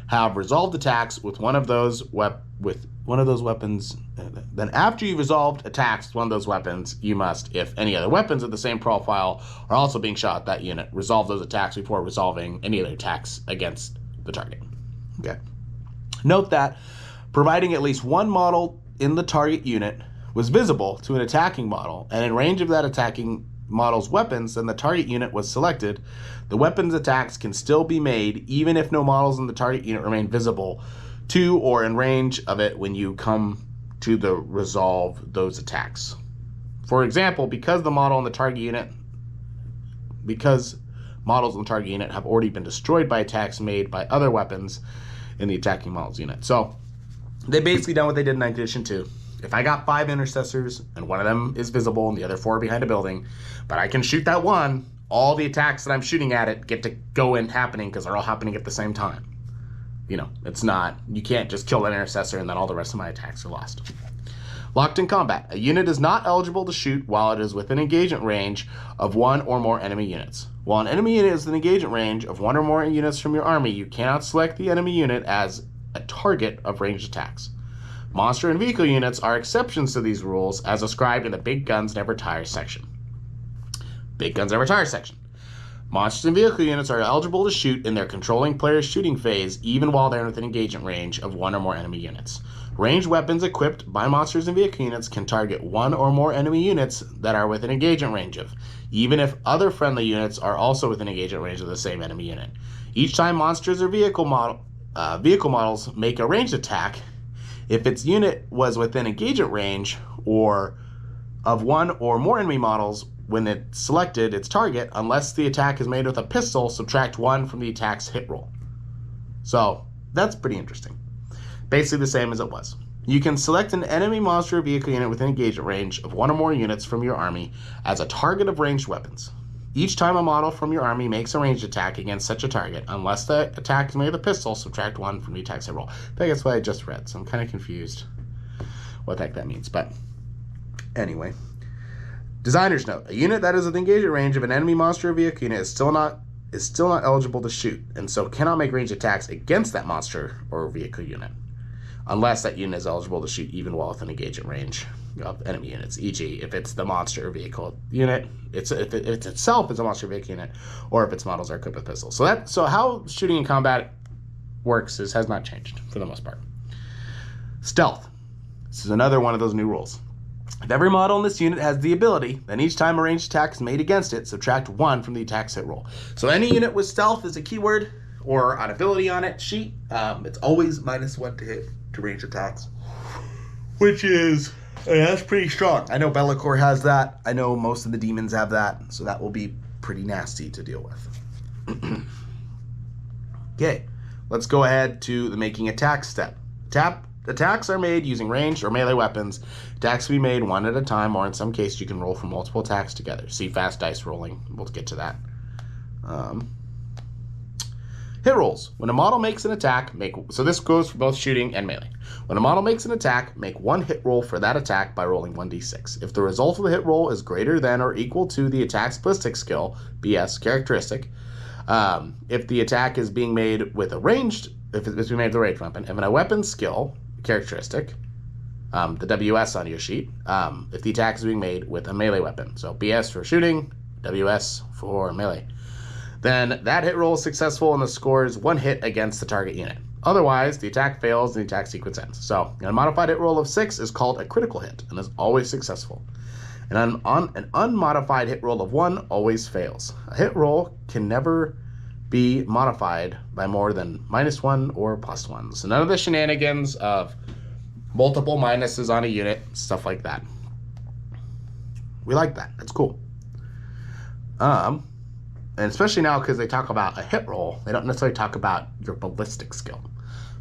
have resolved attacks with one of those weapons. Then after you've resolved attacks with one of those weapons, you must, if any other weapons of the same profile are also being shot at that unit, resolve those attacks before resolving any other attacks against the target. Okay. Note that providing at least one model in the target unit was visible to an attacking model and in range of that attacking model's weapons, then the target unit was selected, the weapon's attacks can still be made even if no models in the target unit remain visible to or in range of it when you come to the resolve those attacks. For example, because models in the target unit have already been destroyed by attacks made by other weapons in the attacking models unit. So they basically done what they did in 9th edition 2. If I got 5 intercessors and one of them is visible and the other 4 are behind a building, but I can shoot that one, all the attacks that I'm shooting at it get to go in happening because they're all happening at the same time. You know, it's not, you can't just kill that intercessor and then all the rest of my attacks are lost. Locked in combat. A unit is not eligible to shoot while it is within engagement range of one or more enemy units. While an enemy unit is in engagement range of one or more units from your army, you cannot select the enemy unit as a target of ranged attacks. Monster and vehicle units are exceptions to these rules as described in the Big Guns Never Tire section. Big Guns Never Tire section. Monsters and vehicle units are eligible to shoot in their controlling player's shooting phase even while they're within engagement range of one or more enemy units. Ranged weapons equipped by monsters and vehicle units can target one or more enemy units that are within engagement range of, even if other friendly units are also within engagement range of the same enemy unit. Each time monsters or vehicle models make a ranged attack, if its unit was within engagement range or of one or more enemy models when it selected its target, unless the attack is made with a pistol, subtract 1 from the attack's hit roll. So that's pretty interesting. Basically the same as it was. You can select an enemy monster or vehicle unit within engagement range of one or more units from your army as a target of ranged weapons. Each time a model from your army makes a ranged attack against such a target, unless the attack is made with a pistol, subtract 1 from the attack's hit roll. I think that's what I just read, so I'm kind of confused what the heck that means. But anyway, designer's note: a unit that is within engagement range of an enemy monster or vehicle unit is still not eligible to shoot, and so cannot make ranged attacks against that monster or vehicle unit, unless that unit is eligible to shoot even while within engagement range of enemy units, e.g. if it's the monster or vehicle unit, if it itself is a monster or vehicle unit, or if its models are equipped with pistols. So how shooting in combat works has not changed for the most part. Stealth. This is another one of those new rules. If every model in this unit has the ability, then each time a ranged attack is made against it, subtract 1 from the attack's hit roll. So any unit with stealth is a keyword or an ability on it sheet. It's always -1 to hit to range attacks, which is, that's pretty strong. I know Be'lakor has that. I know most of the demons have that, so that will be pretty nasty to deal with. Okay, let's go ahead to the making attacks step. Attacks are made using ranged or melee weapons. Attacks can be made one at a time, or in some cases you can roll for multiple attacks together. See fast dice rolling. We'll get to that. Hit rolls. When a model makes an attack, so this goes for both shooting and melee. When a model makes an attack, make one hit roll for that attack by rolling 1d6. If the result of the hit roll is greater than or equal to the attack's ballistic skill, BS, characteristic, if the attack is being made with a ranged, if it's being made with a ranged weapon, if a weapon skill characteristic, the WS on your sheet, if the attack is being made with a melee weapon, so BS for shooting, WS for melee, then that hit roll is successful and the score is one hit against the target unit. Otherwise, the attack fails and the attack sequence ends. So, an unmodified hit roll of 6 is called a critical hit and is always successful. An unmodified hit roll of 1 always fails. A hit roll can never be modified by more than -1 or +1. So none of the shenanigans of multiple minuses on a unit, stuff like that. We like that. That's cool. And especially now because they talk about a hit roll, they don't necessarily talk about your ballistic skill.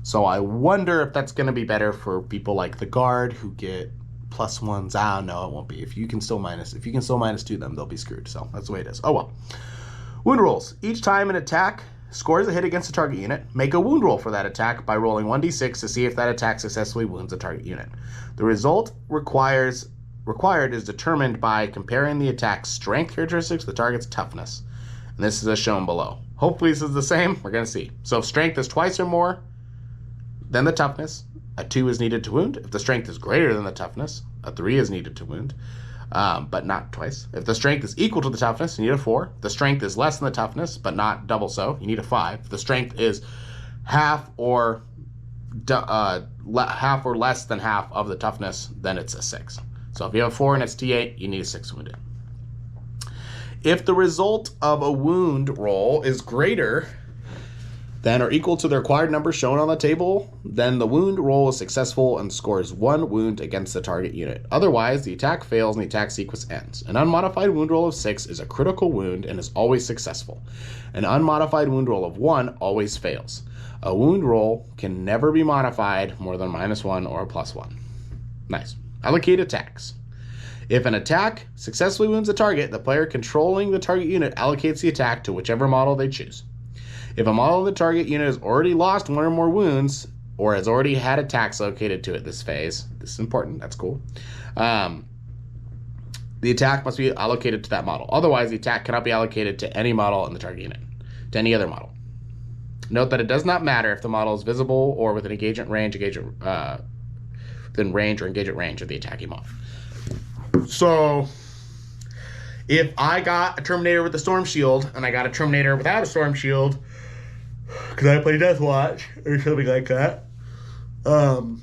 So I wonder if that's going to be better for people like the guard who get +1s. No, it won't be. If you can still -2 them, they'll be screwed. So that's the way it is. Oh well. Wound rolls. Each time an attack scores a hit against a target unit, make a wound roll for that attack by rolling 1d6 to see if that attack successfully wounds a target unit. The result required is determined by comparing the attack's strength characteristics to the target's toughness. And this is as shown below. Hopefully this is the same. We're going to see. So if strength is twice or more than the toughness, a 2 is needed to wound. If the strength is greater than the toughness, a 3 is needed to wound, but not twice. If the strength is equal to the toughness, you need a 4. If the strength is less than the toughness, but not double so, you need a 5. If the strength is half or less than half of the toughness, then it's a 6. So if you have a 4 and it's T8, you need a 6 wounded. If the result of a wound roll is greater than or equal to the required number shown on the table, then the wound roll is successful and scores 1 wound against the target unit. Otherwise, the attack fails and the attack sequence ends. An unmodified wound roll of 6 is a critical wound and is always successful. An unmodified wound roll of 1 always fails. A wound roll can never be modified more than -1 or +1. Nice. Allocate attacks. If an attack successfully wounds a target, the player controlling the target unit allocates the attack to whichever model they choose. If a model of the target unit has already lost 1 or more wounds, or has already had attacks allocated to it this phase, this is important, that's cool, the attack must be allocated to that model. Otherwise, the attack cannot be allocated to any model in the target unit, to any other model. Note that it does not matter if the model is visible or within engagement range, within range or engagement range of the attacking model. So, if I got a Terminator with a Storm Shield, and I got a Terminator without a Storm Shield, because I play Death Watch, or something like that, and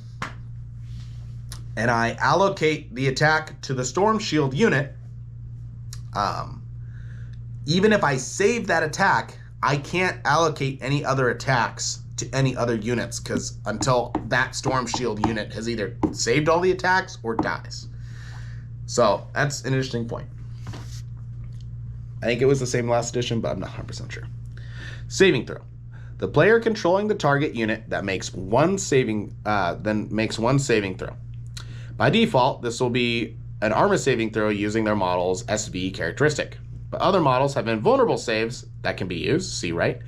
I allocate the attack to the Storm Shield unit, even if I save that attack, I can't allocate any other attacks to any other units, because until that Storm Shield unit has either saved all the attacks or dies. So, that's an interesting point. I think it was the same last edition, but I'm not 100% sure. Saving throw. The player controlling the target unit that makes one saving throw. By default, this will be an armor saving throw using their model's SV characteristic. But other models have invulnerable saves that can be used, see right,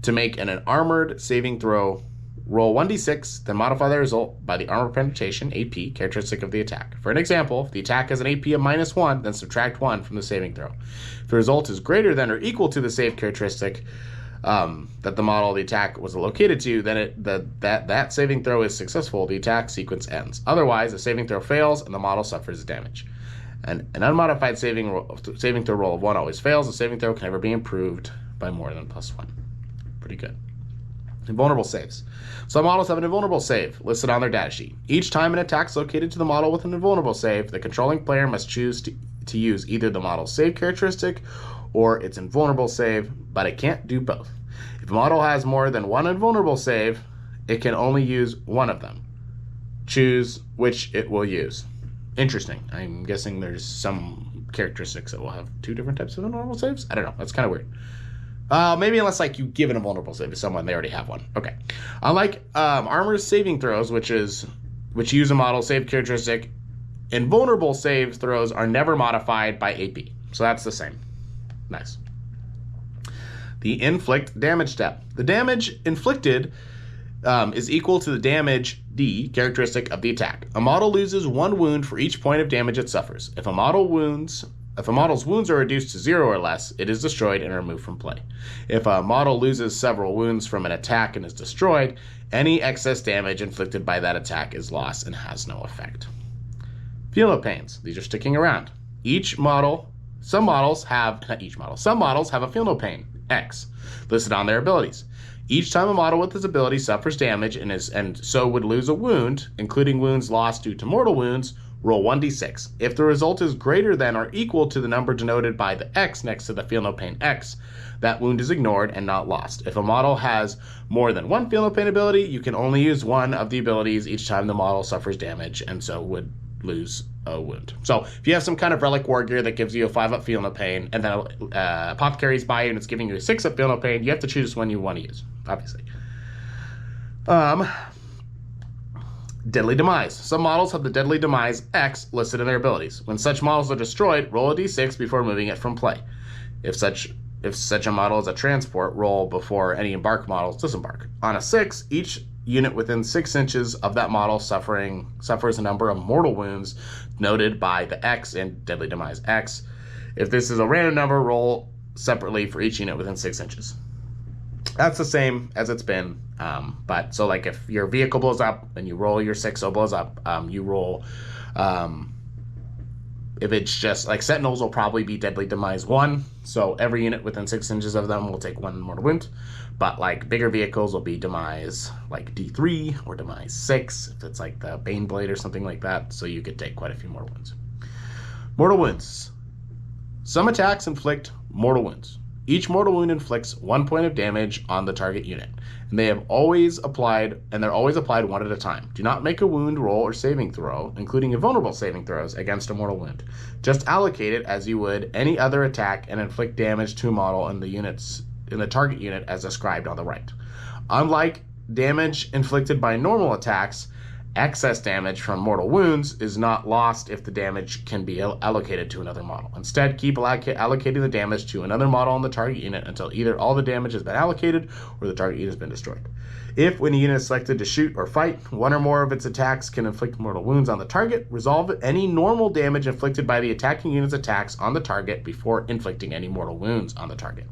to make an armored saving throw. Roll 1d6, then modify the result by the armor penetration, AP, characteristic of the attack. For an example, if the attack has an AP of -1, then subtract 1 from the saving throw. If the result is greater than or equal to the save characteristic that the model of the attack was allocated to, then that saving throw is successful, the attack sequence ends. Otherwise, the saving throw fails and the model suffers damage. And an unmodified saving throw roll of 1 always fails. The saving throw can never be improved by more than +1. Pretty good. Invulnerable saves. Some models have an invulnerable save listed on their datasheet. Each time an attack is located to the model with an invulnerable save, the controlling player must choose to use either the model's save characteristic or its invulnerable save, but it can't do both. If a model has more than one invulnerable save, it can only use one of them. Choose which it will use. Interesting. I'm guessing there's some characteristics that will have 2 different types of invulnerable saves. I don't know. That's kind of weird. Maybe unless like you give an invulnerable save to someone, they already have one. Okay. Unlike armor saving throws, which use a model save characteristic, invulnerable save throws are never modified by AP. So that's the same. Nice. The inflict damage step. The damage inflicted is equal to the damage D characteristic of the attack. A model loses 1 wound for each point of damage it suffers. If a model's wounds are reduced to 0 or less, it is destroyed and removed from play. If a model loses several wounds from an attack and is destroyed, any excess damage inflicted by that attack is lost and has no effect. Phenopanes. These are sticking around. Some models have a Phenopane X listed on their abilities. Each time a model with this ability suffers damage and so would lose a wound, including wounds lost due to mortal wounds, roll 1d6. If the result is greater than or equal to the number denoted by the X next to the Phenopane X, that wound is ignored and not lost. If a model has more than 1 Phenopane ability, you can only use one of the abilities each time the model suffers damage and so would lose a wound. So if you have some kind of relic war gear that gives you a 5-up Phenopane and then Apothecary's by you and it's giving you a 6-up Phenopane, you have to choose one you want to use, obviously. Deadly Demise. Some models have the Deadly Demise X listed in their abilities. When such models are destroyed, roll a d6 before moving it from play. If such a model is a transport, roll before any embark models disembark. On a 6, each unit within 6 inches of that model suffers a number of mortal wounds noted by the X in Deadly Demise X. If this is a random number, roll separately for each unit within 6 inches. That's the same as it's been, but so like if your vehicle blows up and you roll your 6, so it blows up, you roll, if it's just like Sentinels will probably be Deadly Demise 1, so every unit within 6 inches of them will take 1 mortal wound, but like bigger vehicles will be Demise like D3 or Demise 6, if it's like the Bane Blade or something like that, so you could take quite a few mortal wounds. Mortal wounds. Some attacks inflict mortal wounds. Each mortal wound inflicts 1 point of damage on the target unit, and they're always applied 1 at a time. Do not make a wound roll or saving throw, including invulnerable saving throws, against a mortal wound. Just allocate it as you would any other attack and inflict damage to a model in the target unit as described on the right. Unlike damage inflicted by normal attacks, excess damage from mortal wounds is not lost if the damage can be allocated to another model. Instead, keep allocating the damage to another model in the target unit until either all the damage has been allocated or the target unit has been destroyed. If, when a unit is selected to shoot or fight, 1 or more of its attacks can inflict mortal wounds on the target, resolve any normal damage inflicted by the attacking unit's attacks on the target before inflicting any mortal wounds on the target.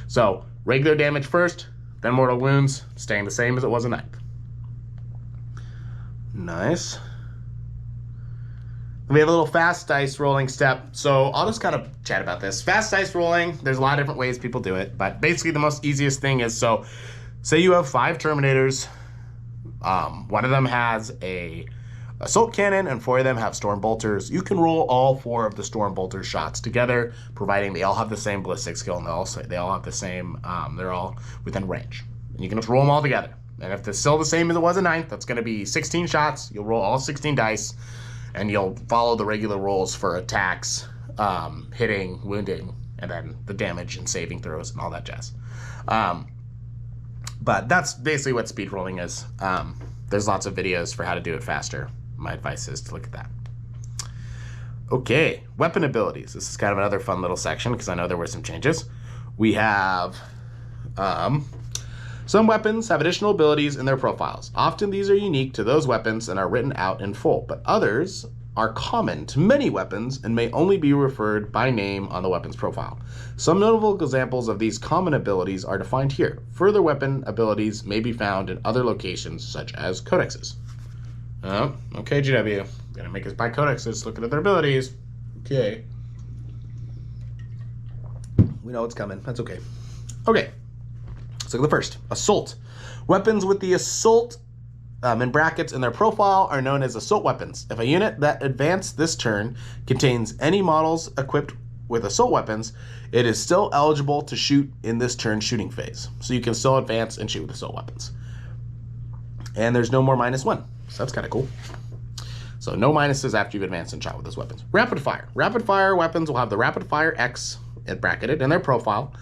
So, regular damage first, then mortal wounds, staying the same as it was in 9th. Nice. We have a little fast dice rolling step. So I'll just kind of chat about this. Fast dice rolling, there's a lot of different ways people do it, but basically the most easiest thing is, so say you have 5 Terminators. One of them has a assault cannon and 4 of them have storm bolters. You can roll all 4 of the storm bolter shots together, providing they all have the same ballistic skill and they all have the same, they're all within range. And you can just roll them all together. And if it's still the same as it was in 9th, that's going to be 16 shots. You'll roll all 16 dice, and you'll follow the regular rolls for attacks, hitting, wounding, and then the damage and saving throws and all that jazz. But that's basically what speed rolling is. There's lots of videos for how to do it faster. My advice is to look at that. Okay, weapon abilities. This is kind of another fun little section because I know there were some changes. We have... some weapons have additional abilities in their profiles. Often these are unique to those weapons and are written out in full, but others are common to many weapons and may only be referred by name on the weapon's profile. Some notable examples of these common abilities are defined here. Further weapon abilities may be found in other locations, such as codexes. Oh, okay, GW. Gonna make us buy codexes, looking at their abilities. Okay. We know what's coming. That's okay. Okay. Let's look at the first. Assault. Weapons with the assault in brackets in their profile are known as assault weapons. If a unit that advanced this turn contains any models equipped with assault weapons, it is still eligible to shoot in this turn shooting phase. So you can still advance and shoot with assault weapons. And there's no more -1. So that's kind of cool. So no minuses after you've advanced and shot with those weapons. Rapid fire. Rapid fire weapons will have the rapid fire X bracketed in their profile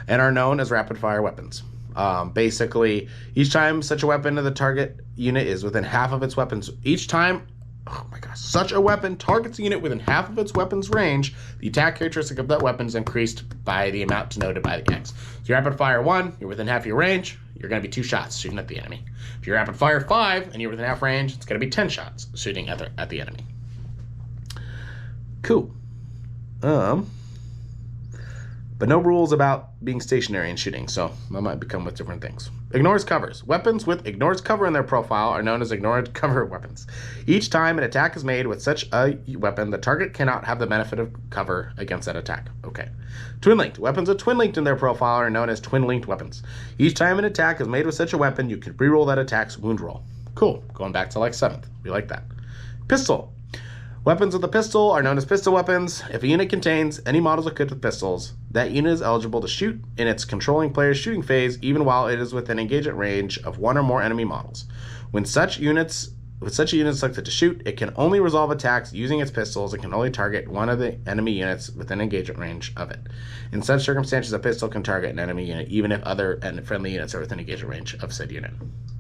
and are known as rapid fire weapons. Basically, each time such a weapon of the target unit is within half of its weapons, each time oh my gosh, such a weapon targets a unit within half of its weapon's range, the attack characteristic of that weapon is increased by the amount denoted by the X. So you're rapid fire 1, you're within half your range, you're going to be 2 shots shooting at the enemy. If you're rapid fire 5 and you're within half range, it's going to be 10 shots shooting at the enemy. Cool. But no rules about being stationary and shooting, so that might become with different things. Ignores covers. Weapons with ignores cover in their profile are known as ignored cover weapons. Each time an attack is made with such a weapon, the target cannot have the benefit of cover against that attack. Okay. Twin-linked. Weapons with twin-linked in their profile are known as twin-linked weapons. Each time an attack is made with such a weapon, you can reroll that attack's wound roll. Cool. Going back to like 7th. We like that. Pistol. Weapons with a pistol are known as pistol weapons. If a unit contains any models equipped with pistols, that unit is eligible to shoot in its controlling player's shooting phase, even while it is within engagement range of 1 or more enemy models. With such a unit selected to shoot, it can only resolve attacks using its pistols and can only target one of the enemy units within engagement range of it. In such circumstances, a pistol can target an enemy unit, even if other friendly units are within engagement range of said unit.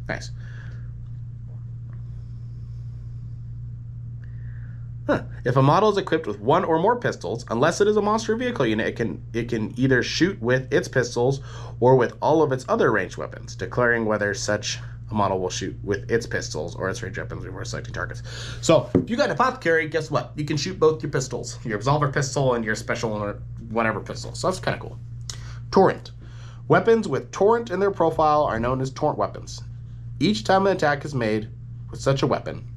Nice. If a model is equipped with 1 or more pistols, unless it is a monster vehicle unit, it can either shoot with its pistols or with all of its other ranged weapons, declaring whether such a model will shoot with its pistols or its ranged weapons before selecting targets. So, if you got an apothecary, guess what? You can shoot both your pistols, your absolver pistol and your special or whatever pistol. So that's kind of cool. Torrent. Weapons with torrent in their profile are known as torrent weapons. Each time an attack is made with such a weapon,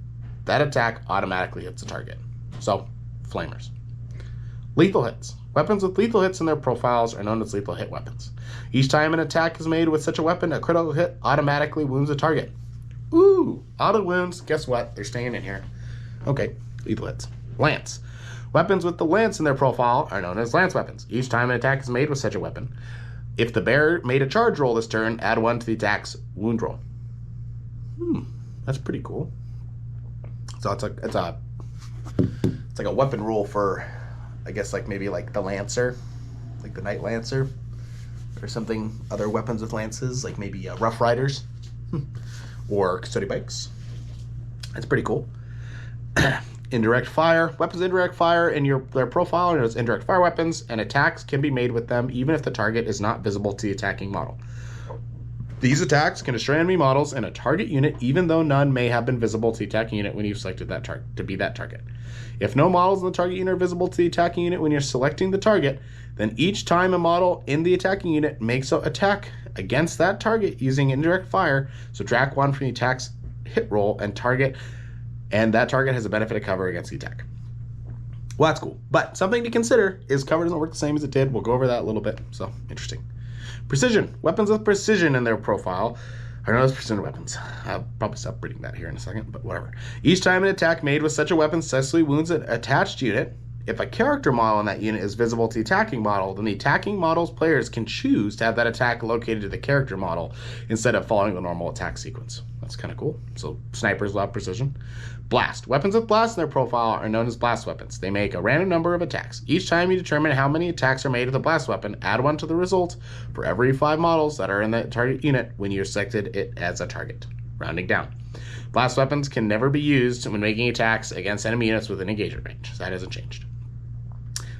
that attack automatically hits the target. So, flamers. Lethal hits. Weapons with lethal hits in their profiles are known as lethal hit weapons. Each time an attack is made with such a weapon, a critical hit automatically wounds the target. Ooh, auto wounds. Guess what? They're staying in here. Okay, lethal hits. Lance. Weapons with the lance in their profile are known as lance weapons. Each time an attack is made with such a weapon, if the bearer made a charge roll this turn, add 1 to the attack's wound roll. That's pretty cool. So it's like a weapon rule for, I guess, like maybe like the Lancer, like the Knight Lancer, or something. Other weapons with lances, like maybe Rough Riders or custody bikes. That's pretty cool. Indirect fire. Weapons with indirect fire in their profile are known as indirect fire weapons, and attacks can be made with them even if the target is not visible to the attacking model. These attacks can destroy enemy models in a target unit, even though none may have been visible to the attacking unit when you've selected that target to be that target. If no models in the target unit are visible to the attacking unit when you're selecting the target, then each time a model in the attacking unit makes an attack against that target using indirect fire, subtract 1 from the attack's hit roll and that target has a benefit of cover against the attack. Well, that's cool. But something to consider is cover doesn't work the same as it did. We'll go over that a little bit. So, interesting. Precision. Weapons with precision in their profile are known as precision weapons. I'll probably stop reading that here in a second, but whatever. Each time an attack made with such a weapon successfully wounds an attached unit, if a character model in that unit is visible to the attacking model, then the attacking model's players can choose to have that attack located to the character model instead of following the normal attack sequence. That's kind of cool. So snipers will have precision. Blast. Weapons with blast in their profile are known as blast weapons. They make a random number of attacks. Each time you determine how many attacks are made with a blast weapon, add 1 to the result for every 5 models that are in the target unit when you selected it as a target. Rounding down. Blast weapons can never be used when making attacks against enemy units within engagement range. So that hasn't changed.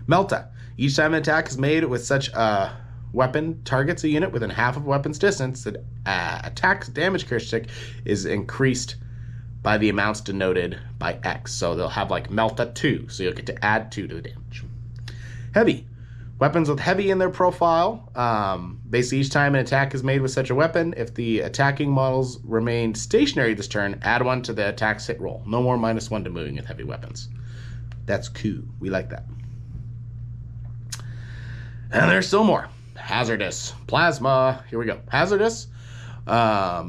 Melta. Each time an attack is made with such a weapon targets a unit within half of a weapon's distance, the attack's damage characteristic is increased by the amounts denoted by X. So they'll have like Melta 2, so you'll get to add 2 to the damage. Heavy. Weapons with heavy in their profile. Basically, each time an attack is made with such a weapon, if the attacking models remain stationary this turn, add 1 to the attack's hit roll. No more -1 to moving with heavy weapons. That's cool. We like that. And there's still more. Hazardous. Plasma. Here we go. Hazardous.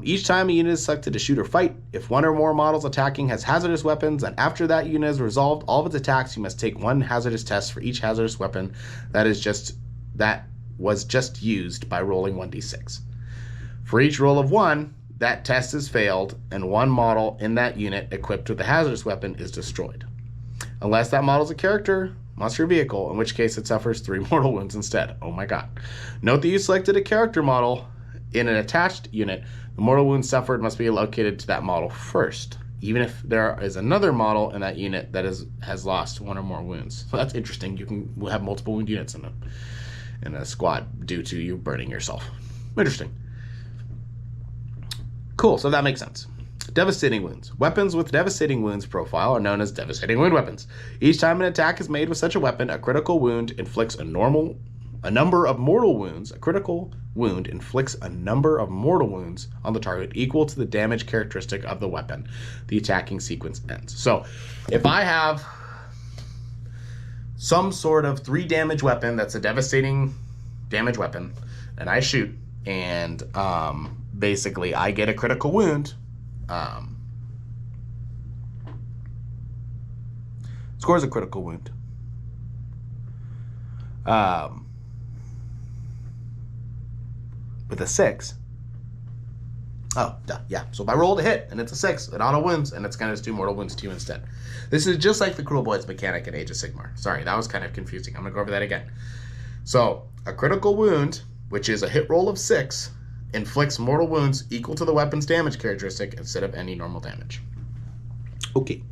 Each time a unit is selected to shoot or fight, if 1 or more models attacking has hazardous weapons, and after that unit has resolved all of its attacks, you must take 1 hazardous test for each hazardous weapon that was just used by rolling 1d6. For each roll of 1, that test is failed, and 1 model in that unit equipped with a hazardous weapon is destroyed. Unless that model is a character, monster vehicle, in which case it suffers 3 mortal wounds instead. Oh my god. Note that you selected a character model in an attached unit. The mortal wound suffered must be allocated to that model first. even if there is another model in that unit that has lost one or more wounds. So that's interesting. You can have multiple wound units in a squad due to you burning yourself. Interesting. Cool, so that makes sense. Devastating wounds. Weapons with devastating wounds profile are known as devastating wound weapons. Each time an attack is made with such a weapon, a critical wound inflicts a number of mortal wounds. A critical wound inflicts a number of mortal wounds on the target equal to the damage characteristic of the weapon. The attacking sequence ends. So if I have some sort of 3 damage weapon that's a devastating damage weapon, and I shoot, and basically I get a critical wound, scores a critical wound. With a 6. Oh, duh, yeah. So if I roll to hit and it's a 6, it auto wins, and it's going to just do mortal wounds to you instead. This is just like the Cruel Boys mechanic in Age of Sigmar. Sorry, that was kind of confusing. I'm going to go over that again. So a critical wound, which is a hit roll of 6, inflicts mortal wounds equal to the weapon's damage characteristic instead of any normal damage. Okay.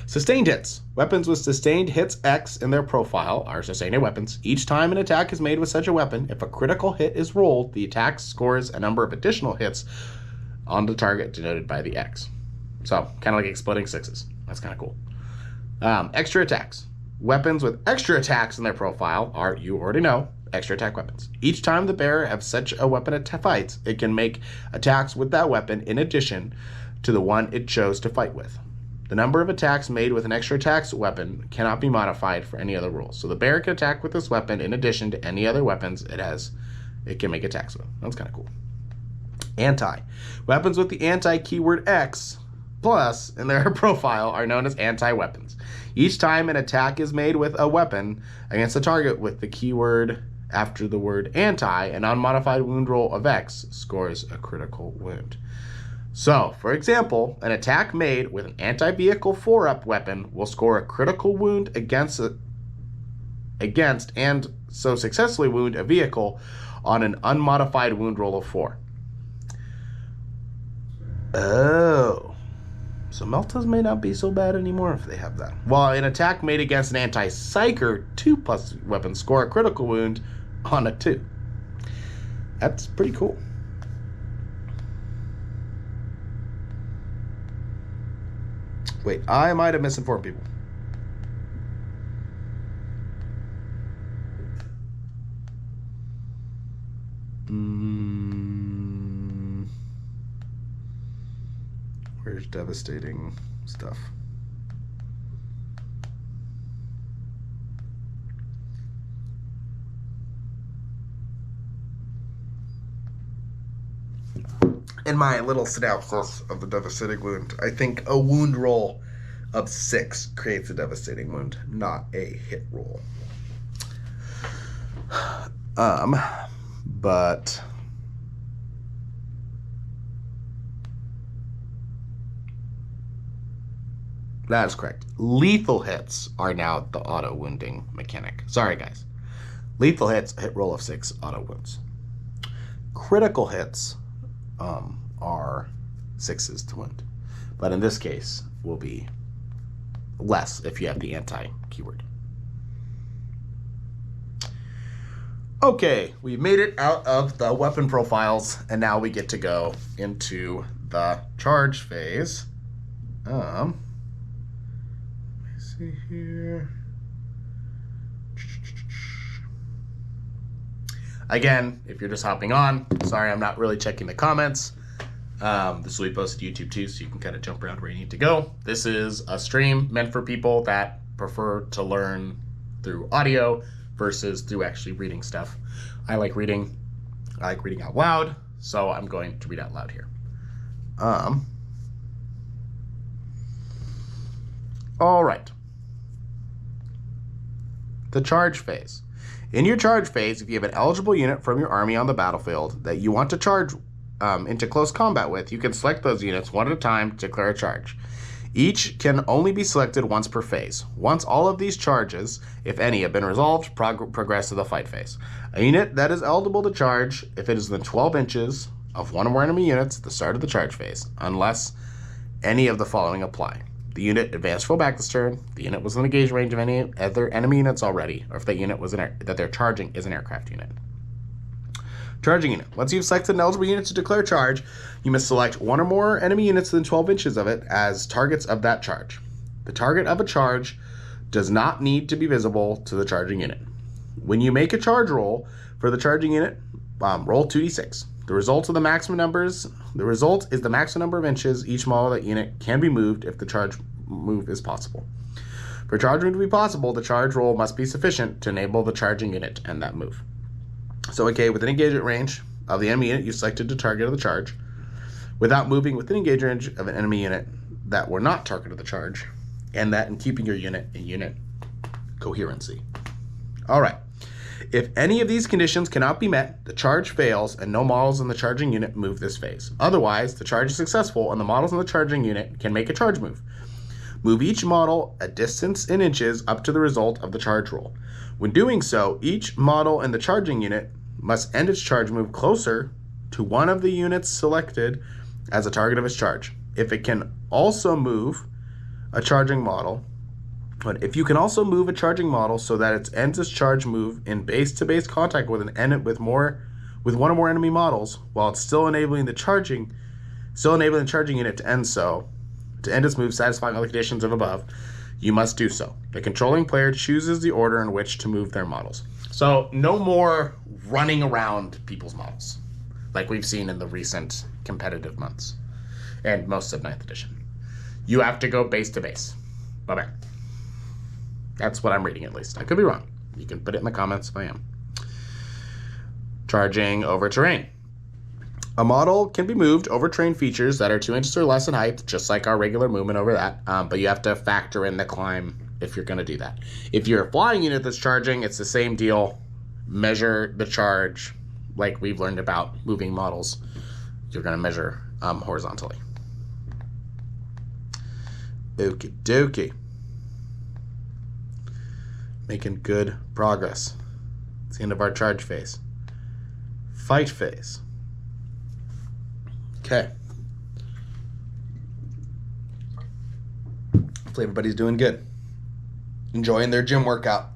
Sustained hits. Weapons with sustained hits X in their profile are sustained hit weapons. Each time an attack is made with such a weapon, if a critical hit is rolled, the attack scores a number of additional hits on the target denoted by the X. So, kind of like exploding 6s. That's kind of cool. Extra attacks. Weapons with extra attacks in their profile are, you already know, extra attack weapons. Each time the bearer has such a weapon fights, it can make attacks with that weapon in addition to the one it chose to fight with. The number of attacks made with an extra attacks weapon cannot be modified for any other rules. So the bearer can attack with this weapon in addition to any other weapons it can make attacks with. That's kind of cool. Anti. Weapons with the anti keyword X plus in their profile are known as anti-weapons. Each time an attack is made with a weapon against a target with the keyword after the word anti, an unmodified wound roll of X scores a critical wound. So, for example, an attack made with an anti-vehicle 4-up weapon will score a critical wound against and so successfully wound a vehicle on an unmodified wound roll of 4. Oh. So Meltas may not be so bad anymore if they have that. While an attack made against an anti-psyker 2+ weapon score a critical wound on a 2. That's pretty cool. Wait, I might have misinformed people. Where's devastating stuff? In my little synopsis of the devastating wound, I think a wound roll of 6 creates a devastating wound, not a hit roll. But that is correct. Lethal hits are now the auto wounding mechanic. Sorry, guys. Lethal hits, a hit roll of 6, auto wounds. Critical hits are 6s to wound, but in this case will be less if you have the anti keyword. Okay, we've made it out of the weapon profiles, and now we get to go into the charge phase. Let me see here. Again, if you're just hopping on, sorry, I'm not really checking the comments. This will be posted to YouTube too, so you can kind of jump around where you need to go. This is a stream meant for people that prefer to learn through audio versus through actually reading stuff. I like reading out loud, so I'm going to read out loud here. All right. The charge phase. In your charge phase, if you have an eligible unit from your army on the battlefield that you want to charge into close combat with, you can select those units one at a time to declare a charge. Each can only be selected once per phase. Once all of these charges, if any, have been resolved, progress to the fight phase. A unit that is eligible to charge if it is within 12 inches of one or more enemy units at the start of the charge phase, unless any of the following apply. The unit advanced full back this turn, the unit was in engage range of any other enemy units already, or if that unit was that they're charging is an aircraft unit. Charging unit. Once you've selected an eligible unit to declare charge, you must select one or more enemy units within 12 inches of it as targets of that charge. The target of a charge does not need to be visible to the charging unit. When you make a charge roll for the charging unit, roll 2d6. The result is the maximum number of inches each model of that unit can be moved if the charge move is possible. For charge move to be possible, the charge roll must be sufficient to enable the charging unit to end that move. So, okay, within engagement range of the enemy unit you selected to target of the charge, without moving within engagement range of an enemy unit that were not target of the charge, and that in keeping your unit in unit coherency. All right. If any of these conditions cannot be met, the charge fails and no models in the charging unit move this phase. Otherwise, the charge is successful and the models in the charging unit can make a charge move. Move each model a distance in inches up to the result of the charge roll. When doing so, each model in the charging unit must end its charge move closer to one of the units selected as a target of its charge. If you can also move a charging model so that it ends its charge move in base-to-base contact with one or more enemy models, while it's still enabling the charging unit to end its move satisfying all the conditions of above, you must do so. The controlling player chooses the order in which to move their models. So no more running around people's models like we've seen in the recent competitive months and most of 9th edition. You have to go base to base. Bye-bye. That's what I'm reading, at least. I could be wrong. You can put it in the comments if I am. Charging over terrain. A model can be moved over terrain features that are 2 inches or less in height, just like our regular movement over that, but you have to factor in the climb if you're going to do that. If you're a flying unit that's charging, it's the same deal. Measure the charge like we've learned about moving models. You're going to measure horizontally. Okie dokie. Making good progress. It's the end of our charge phase. Fight phase. Okay. Hopefully everybody's doing good. Enjoying their gym workout.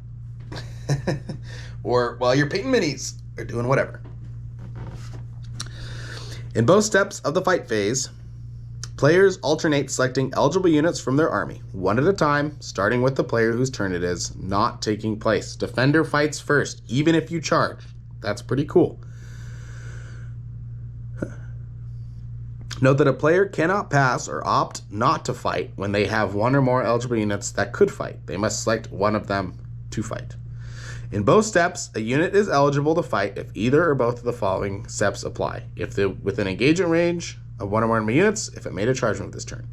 Or while you're painting minis or doing whatever. In both steps of the fight phase, players alternate selecting eligible units from their army, one at a time, starting with the player whose turn it is, not taking place. Defender fights first, even if you charge. That's pretty cool. Note that a player cannot pass or opt not to fight when they have one or more eligible units that could fight. They must select one of them to fight. In both steps, a unit is eligible to fight if either or both of the following steps apply. If they're within engagement range of one or more enemy units, if it made a charge move this turn.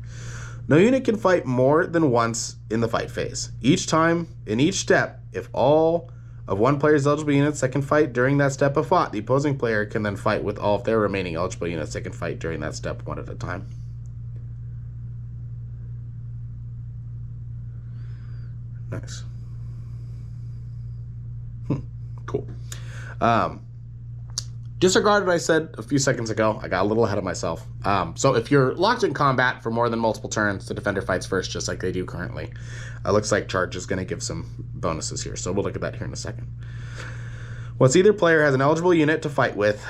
No unit can fight more than once in the fight phase. Each time, in each step, if all of one player's eligible units that can fight during that step have fought, the opposing player can then fight with all of their remaining eligible units that can fight during that step one at a time. Nice. Cool. Disregard what I said a few seconds ago. I got a little ahead of myself. So if you're locked in combat for more than multiple turns, the defender fights first, just like they do currently. Looks like charge is going to give some bonuses here, so we'll look at that here in a second. Once either player has an eligible unit to fight with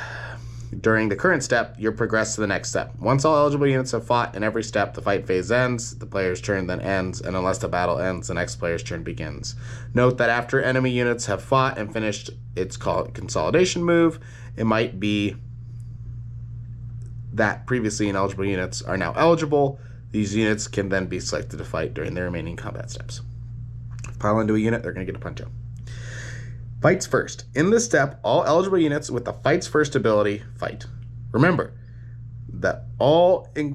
during the current step, you're progressed to the next step. Once all eligible units have fought in every step, the fight phase ends, the player's turn then ends, and unless the battle ends, the next player's turn begins. Note that after enemy units have fought and finished its consolidation move, it might be that previously ineligible units are now eligible. These units can then be selected to fight during the remaining combat steps. Pile into a unit, they're going to get a punch-out. Fights first. In this step, all eligible units with the fights first ability fight. Remember that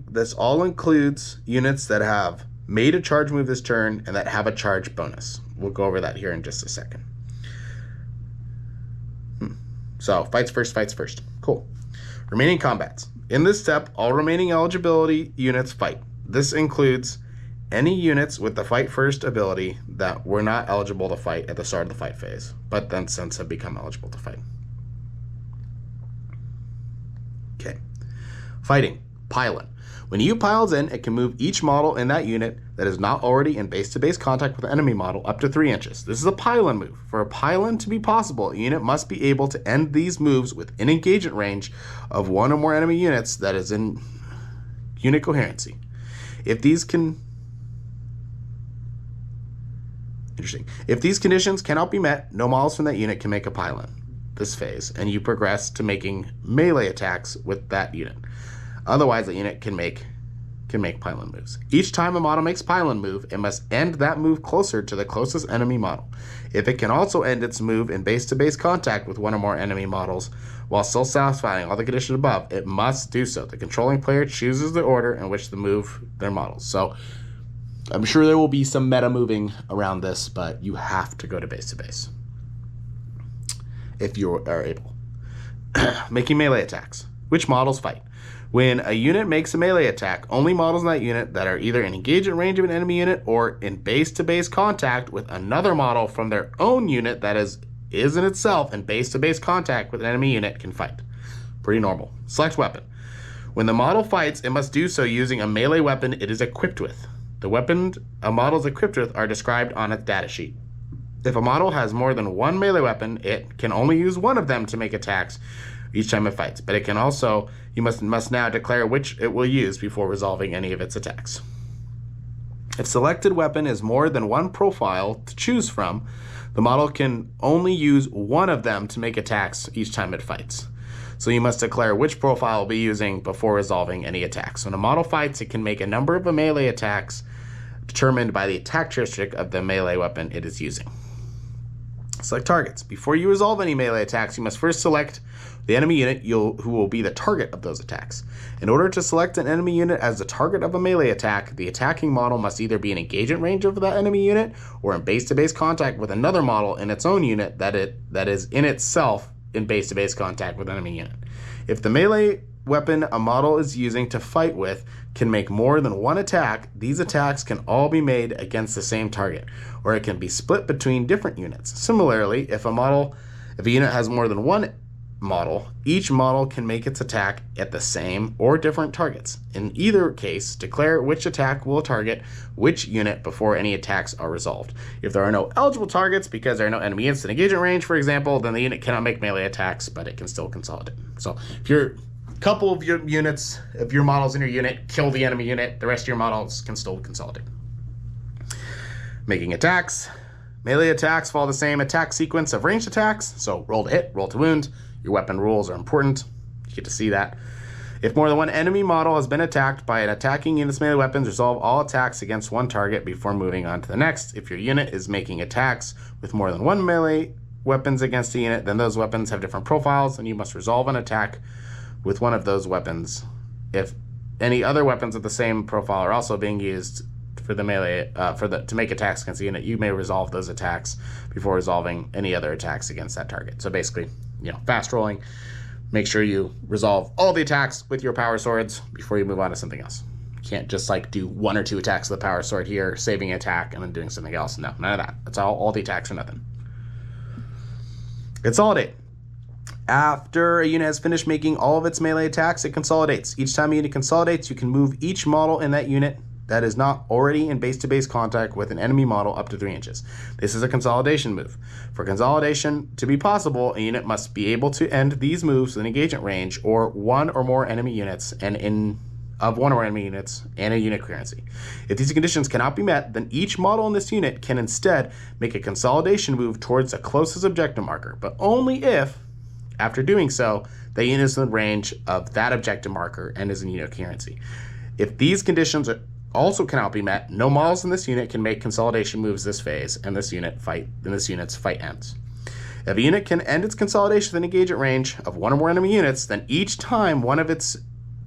this all includes units that have made a charge move this turn and that have a charge bonus. We'll go over that here in just a second. So, fights first. Cool. Remaining combats. In this step, all remaining eligibility units fight. This includes any units with the fight first ability that were not eligible to fight at the start of the fight phase, but then since have become eligible to fight. Okay. Fighting. Pylon. When you piles in, it can move each model in that unit that is not already in base-to-base contact with the enemy model up to 3 inches. This is a pylon move. For a pylon to be possible, a unit must be able to end these moves within engagement range of one or more enemy units that is in unit coherency. If these conditions cannot be met, no models from that unit can make a pylon this phase, and you progress to making melee attacks with that unit. Otherwise, the unit can make pylon moves. Each time a model makes pylon move, it must end that move closer to the closest enemy model. If it can also end its move in base-to-base contact with one or more enemy models while still satisfying all the conditions above, it must do so. The controlling player chooses the order in which to move their models. So I'm sure there will be some meta moving around this, but you have to go to base-to-base if you are able. Making melee attacks. Which models fight? When a unit makes a melee attack, only models in that unit that are either in engagement range of an enemy unit or in base-to-base contact with another model from their own unit that is in itself in base-to-base contact with an enemy unit can fight. Pretty normal. Select weapon. When the model fights, it must do so using a melee weapon it is equipped with. The weapons a model is equipped with are described on its datasheet. If a model has more than one melee weapon, it can only use one of them to make attacks each time it fights, but it can also, you must now declare which it will use before resolving any of its attacks. If selected weapon is more than one profile to choose from, the model can only use one of them to make attacks each time it fights. So you must declare which profile it will be using before resolving any attacks. When a model fights, it can make a number of melee attacks determined by the attack characteristic of the melee weapon it is using. Select targets. Before you resolve any melee attacks, you must first select the enemy unit who will be the target of those attacks. In order to select an enemy unit as the target of a melee attack, the attacking model must either be in engagement range of that enemy unit or in base-to-base contact with another model in its own unit that is in itself in base-to-base contact with an enemy unit. If the melee weapon a model is using to fight with can make more than one attack, these attacks can all be made against the same target, or it can be split between different units. Similarly, if a unit has more than one model, each model can make its attack at the same or different targets. In either case, declare which attack will target which unit before any attacks are resolved. If there are no eligible targets because there are no enemy units in engagement range, for example, then the unit cannot make melee attacks, but it can still consolidate. So if you're couple of your units, of your models in your unit, kill the enemy unit, the rest of your models can still consolidate. Making attacks. Melee attacks follow the same attack sequence of ranged attacks, so roll to hit, roll to wound. Your weapon rules are important. You get to see that. If more than one enemy model has been attacked by an attacking unit's melee weapons, resolve all attacks against one target before moving on to the next. If your unit is making attacks with more than one melee weapons against a unit, then those weapons have different profiles, and you must resolve an attack with one of those weapons. If any other weapons of the same profile are also being used for the melee to make attacks against the unit, you may resolve those attacks before resolving any other attacks against that target. So basically, fast rolling, make sure you resolve all the attacks with your power swords before you move on to something else. You can't just do one or two attacks with the power sword here, saving an attack, and then doing something else. No, none of that. That's all the attacks or nothing. Consolidate. After a unit has finished making all of its melee attacks, it consolidates. Each time a unit consolidates, you can move each model in that unit that is not already in base-to-base contact with an enemy model up to 3 inches. This is a consolidation move. For consolidation to be possible, a unit must be able to end these moves with an engagement range or one or more enemy units of one or more enemy units and a unit coherency. If these conditions cannot be met, then each model in this unit can instead make a consolidation move towards the closest objective marker, but only if, after doing so, the unit is in the range of that objective marker and is in unit coherency. If these conditions also cannot be met, no models in this unit can make consolidation moves this phase, and this unit's fight ends. If a unit can end its consolidation with an engagement range of one or more enemy units, then each time one of its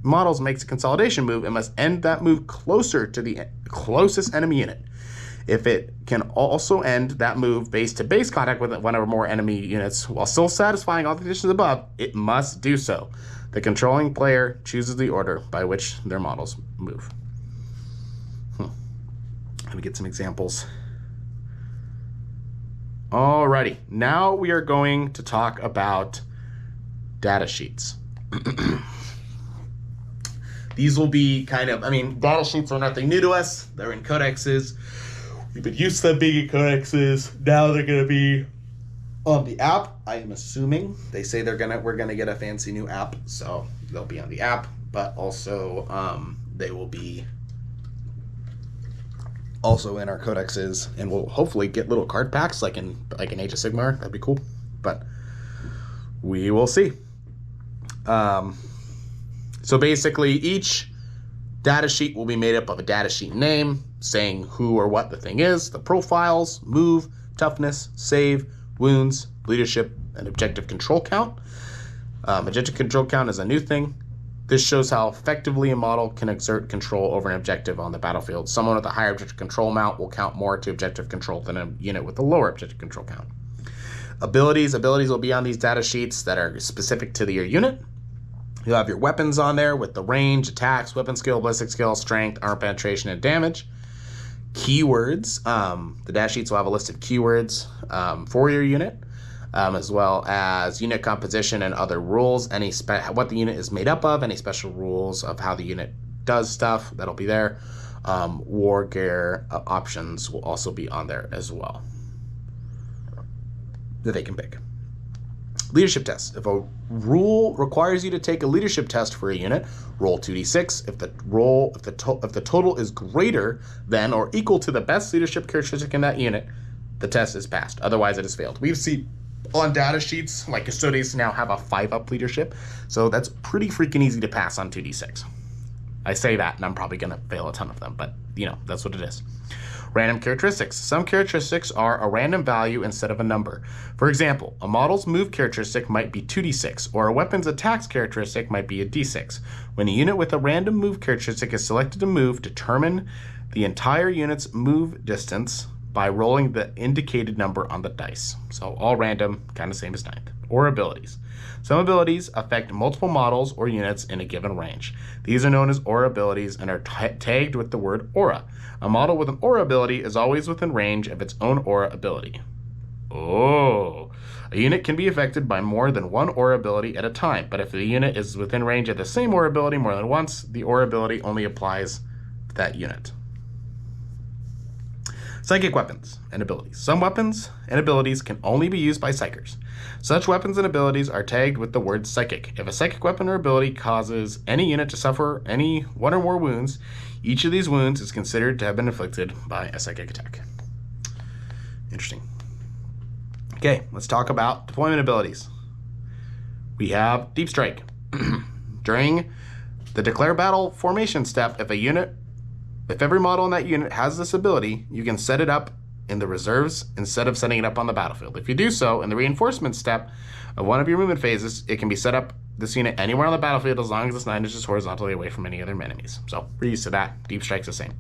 models makes a consolidation move, it must end that move closer to the closest enemy unit. If it can also end that move base-to-base contact with one or more enemy units while still satisfying all the conditions above, it must do so. The controlling player chooses the order by which their models move. Let me get some examples. Alrighty, now we are going to talk about data sheets. These will be kind of, I mean, data sheets are nothing new to us. They're in codexes. We've been used to them being in codexes. Now they're going to be on the app. I am assuming they say we're gonna get a fancy new app, so they'll be on the app, but also they will be also in our codexes, and we'll hopefully get little card packs like in Age of Sigmar. That'd be cool, but we will see. So basically, each data sheet will be made up of a data sheet name saying who or what the thing is, the profiles, move, toughness, save, wounds, leadership, and objective control count. Objective control count is a new thing. This shows how effectively a model can exert control over an objective on the battlefield. Someone with a higher objective control amount will count more to objective control than a unit with a lower objective control count. Abilities will be on these data sheets that are specific to your unit. You'll have your weapons on there with the range, attacks, weapon skill, ballistic skill, strength, armor penetration, and damage. Keywords, the data sheets will have a list of keywords for your unit, as well as unit composition and other rules, what the unit is made up of, any special rules of how the unit does stuff, that'll be there. War gear options will also be on there as well that they can pick. Leadership test. If a rule requires you to take a leadership test for a unit, roll 2d6. If the total is greater than or equal to the best leadership characteristic in that unit, the test is passed. Otherwise, it is failed. We've seen on data sheets, like custodians now have a 5-up leadership, so that's pretty freaking easy to pass on 2d6. I say that, and I'm probably going to fail a ton of them, but, that's what it is. Random characteristics. Some characteristics are a random value instead of a number. For example, a model's move characteristic might be 2d6, or a weapon's attacks characteristic might be a d6. When a unit with a random move characteristic is selected to move, determine the entire unit's move distance by rolling the indicated number on the dice. So all random, kind of same as ninth. Or abilities. Some abilities affect multiple models or units in a given range. These are known as aura abilities and are tagged with the word aura. A model with an aura ability is always within range of its own aura ability. Oh, a unit can be affected by more than one aura ability at a time, but if the unit is within range of the same aura ability more than once, the aura ability only applies to that unit. Psychic weapons and abilities. Some weapons and abilities can only be used by psychers. Such weapons and abilities are tagged with the word psychic. If a psychic weapon or ability causes any unit to suffer any one or more wounds, each of these wounds is considered to have been inflicted by a psychic attack. Interesting. Okay, let's talk about deployment abilities. We have Deep Strike. During the declare battle formation step, if every model in that unit has this ability, you can set it up in the reserves instead of setting it up on the battlefield. If you do so, in the reinforcement step of one of your movement phases, it can be set up, this unit, anywhere on the battlefield as long as it's 9 inches horizontally away from any other enemies. So we're used to that. Deep Strike's the same.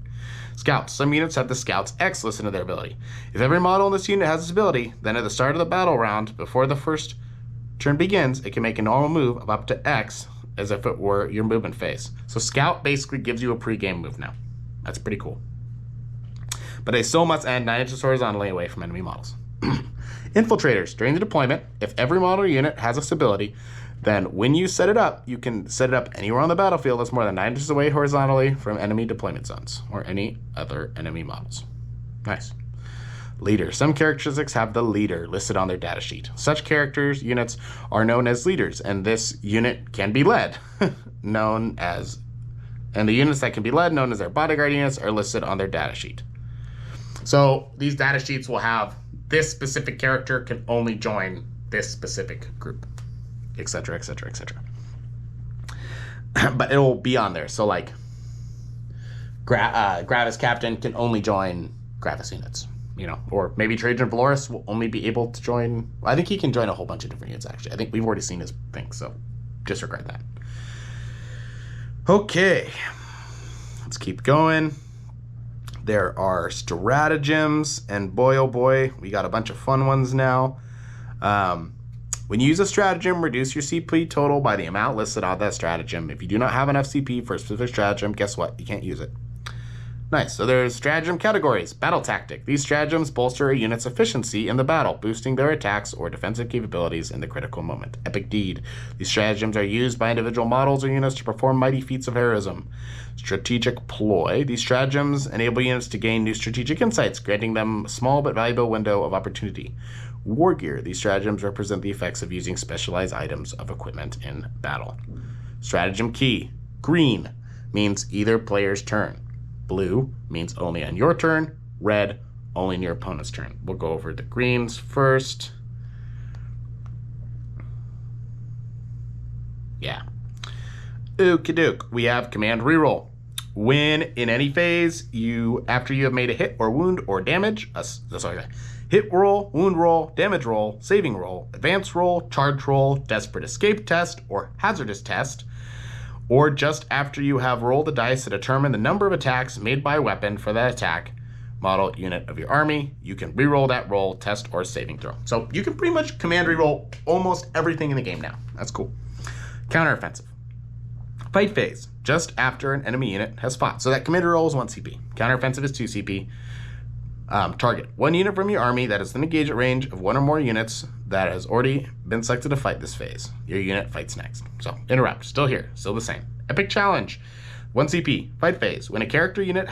Scouts. Some units have the Scout's X listed in their ability. If every model in this unit has this ability, then at the start of the battle round, before the first turn begins, it can make a normal move of up to X as if it were your movement phase. So Scout basically gives you a pre-game move now. That's pretty cool. But they still must end 9 inches horizontally away from enemy models. Infiltrators. During the deployment, if every model or unit has this ability, then when you set it up, you can set it up anywhere on the battlefield that's more than 9 inches away horizontally from enemy deployment zones or any other enemy models. Nice. Leader. Some characteristics have the leader listed on their data sheet. Such units are known as leaders, and this unit can be led, and the units that can be led, known as their bodyguard units, are listed on their data sheet. So these data sheets will have this specific character can only join this specific group, etc., etc., etc. But it will be on there. So like Gravis Captain can only join Gravis units, or maybe Trajan Valoris will only be able to join. I think he can join a whole bunch of different units, actually. I think we've already seen his thing, so disregard that. Okay, let's keep going. There are stratagems, and boy, oh boy, we got a bunch of fun ones now. When you use a stratagem, reduce your CP total by the amount listed on that stratagem. If you do not have enough CP for a specific stratagem, guess what? You can't use it. Nice. So there's stratagem categories. Battle tactic. These stratagems bolster a unit's efficiency in the battle, boosting their attacks or defensive capabilities in the critical moment. Epic deed. These stratagems are used by individual models or units to perform mighty feats of heroism. Strategic ploy. These stratagems enable units to gain new strategic insights, granting them a small but valuable window of opportunity. War gear. These stratagems represent the effects of using specialized items of equipment in battle. Stratagem key. Green means either player's turn. Blue means only on your turn. Red, only on your opponent's turn. We'll go over the greens first. Yeah. Okie doke. We have command reroll. When in any phase, after you have made a hit or wound or damage, hit roll, wound roll, damage roll, saving roll, advance roll, charge roll, desperate escape test, or hazardous test, or just after you have rolled the dice to determine the number of attacks made by a weapon for that attack model unit of your army, you can reroll that roll, test, or saving throw. So you can pretty much command reroll almost everything in the game now. That's cool. Counteroffensive. Fight phase, just after an enemy unit has fought. So that command reroll is 1 CP. Counteroffensive is 2 CP. Target. 1 unit from your army that is in engagement range of 1 or more units that has already been selected to fight this phase. Your unit fights next. So, interrupt. Still here. Still the same. Epic challenge. 1 CP. Fight phase. When a character unit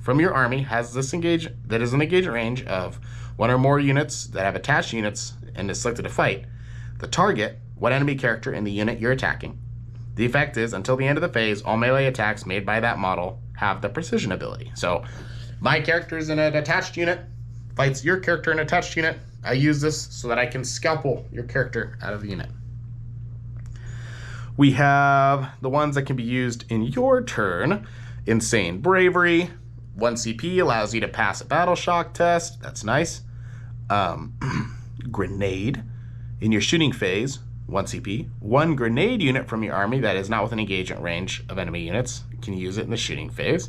from your army has this that is in engagement range of 1 or more units that have attached units and is selected to fight, the target, what enemy character in the unit you're attacking. The effect is, until the end of the phase, all melee attacks made by that model have the precision ability. So, my character is in an attached unit, fights your character in an attached unit. I use this so that I can scalpel your character out of the unit. We have the ones that can be used in your turn. Insane Bravery. 1 CP allows you to pass a battle shock test. That's nice. Grenade. In your shooting phase, 1 CP. 1 grenade unit from your army that is not within engagement range of enemy units. You can use it in the shooting phase.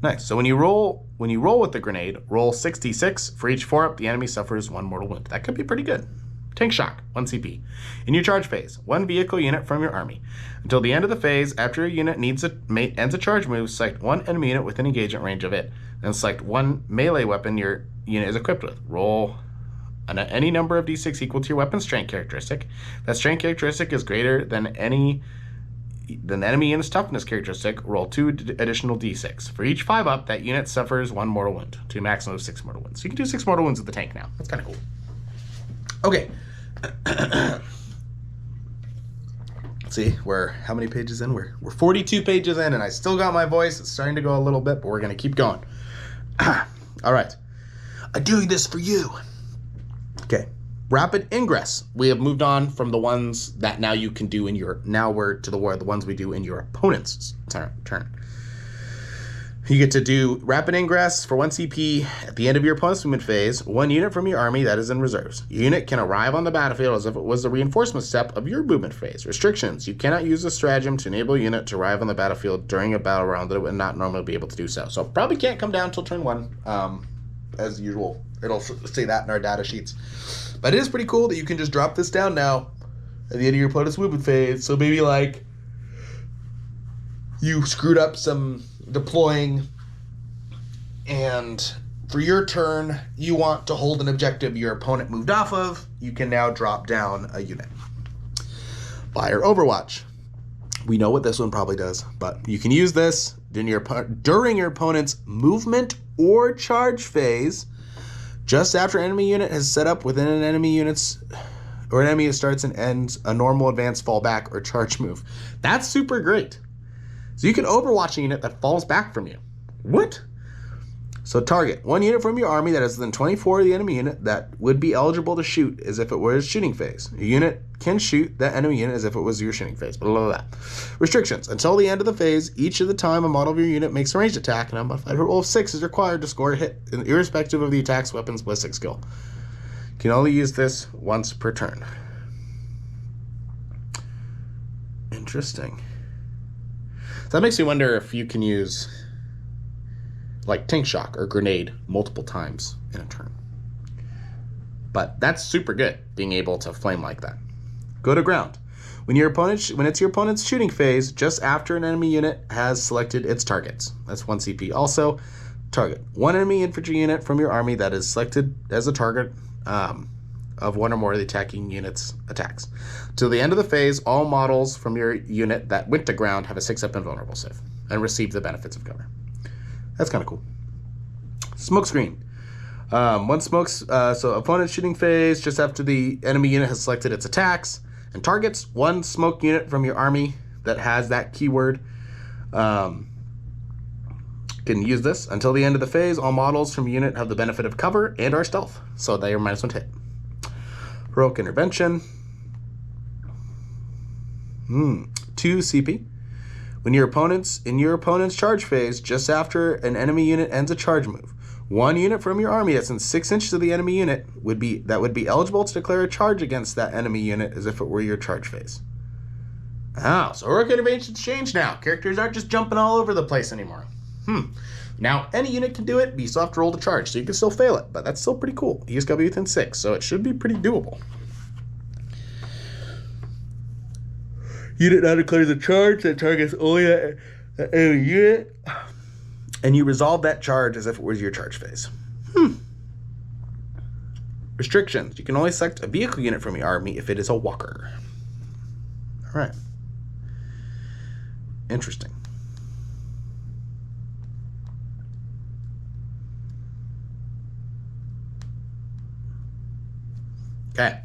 Nice. So when you roll with the grenade, roll 66. For each 4-up, the enemy suffers 1 mortal wound. That could be pretty good. Tank shock, 1 CP. In your charge phase, 1 vehicle unit from your army. Until the end of the phase, after a unit ends a charge move, select 1 enemy unit within engagement range of it. Then select 1 melee weapon your unit is equipped with. Roll any number of d6 equal to your weapon's strength characteristic. That strength characteristic is greater than enemy unit's toughness characteristic. Roll 2 additional d6. For each 5-up, that unit suffers 1 mortal wound, to a maximum of 6 mortal wounds. So you can do 6 mortal wounds with the tank now. That's kind of cool. Okay. See, how many pages in? We're 42 pages in, and I still got my voice. It's starting to go a little bit, but we're going to keep going. All right. I'm doing this for you. Okay. Rapid ingress. We have moved on from the ones that now you can do in your... Now we're to the ones we do in your opponent's turn. You get to do rapid ingress for 1 CP at the end of your opponent's movement phase. 1 unit from your army that is in reserves. Your unit can arrive on the battlefield as if it was the reinforcement step of your movement phase. Restrictions. You cannot use this stratagem to enable a unit to arrive on the battlefield during a battle round that it would not normally be able to do so. So probably can't come down until turn 1, as usual. It'll say that in our data sheets. But it is pretty cool that you can just drop this down now at the end of your opponent's movement phase. So maybe like you screwed up some deploying, and for your turn you want to hold an objective your opponent moved off of, you can now drop down a unit. Fire Overwatch. We know what this one probably does, but you can use this during your opponent's movement or charge phase, just after an enemy unit has set up within an enemy unit's, or an enemy starts and ends a normal advance, fallback, or charge move. That's super great. So you can overwatch a unit that falls back from you. What? So target 1 unit from your army that is within 24 of the enemy unit that would be eligible to shoot as if it were a shooting phase. Your unit can shoot that enemy unit as if it was your shooting phase. Blah, blah, blah. Restrictions. Until the end of the phase, each of the time a model of your unit makes a ranged attack, and a modified roll of 6 is required to score a hit, irrespective of the attack's weapon's ballistic skill. You can only use this once per turn. Interesting. So that makes me wonder if you can use like tank shock or grenade multiple times in a turn. But that's super good, being able to flame like that. Go to ground. When it's your opponent's shooting phase, just after an enemy unit has selected its targets. That's 1 CP. Also, target one enemy infantry unit from your army that is selected as a target of one or more of the attacking unit's attacks. Till the end of the phase, all models from your unit that went to ground have a 6-up invulnerable save and receive the benefits of cover. That's kind of cool. Smoke screen. One smokes, so opponent's shooting phase, just after the enemy unit has selected its attacks and targets, one smoke unit from your army that has that keyword can use this. Until the end of the phase, all models from your unit have the benefit of cover and or stealth, so they are -1 to hit. Heroic intervention. 2 CP. When in your opponent's charge phase, just after an enemy unit ends a charge move, one unit from your army that's in 6 inches of the enemy unit would be eligible to declare a charge against that enemy unit as if it were your charge phase. Oh, so heroic intervention's changed now. Characters aren't just jumping all over the place anymore. Now, any unit can do it, but you still have to roll the charge, so you can still fail it, but that's still pretty cool. You just gotta be within 6, so it should be pretty doable. Unit now declares a charge that targets only an enemy unit, and you resolve that charge as if it was your charge phase. Restrictions. You can only select a vehicle unit from your army if it is a walker. All right. Interesting. Okay,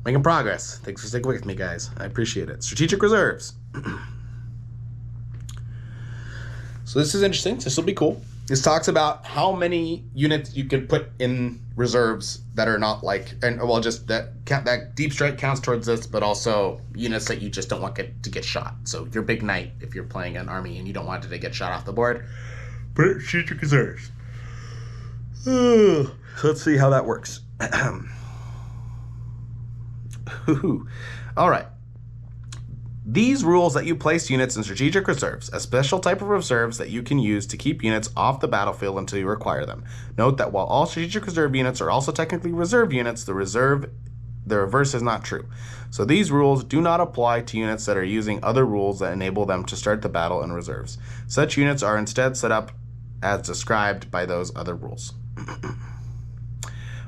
making progress. Thanks for sticking with me, guys. I appreciate it. Strategic reserves. So this is interesting. This will be cool. This talks about how many units you can put in reserves that are not like, and well, just that deep strike counts towards this, but also units that you just don't want to get shot. So your big knight, if you're playing an army and you don't want it to get shot off the board, put it in strategic reserves. So let's see how that works. All right. These rules let you place units in strategic reserves, a special type of reserves that you can use to keep units off the battlefield until you require them. Note that while all strategic reserve units are also technically reserve units, the reverse is not true. So these rules do not apply to units that are using other rules that enable them to start the battle in reserves. Such units are instead set up as described by those other rules.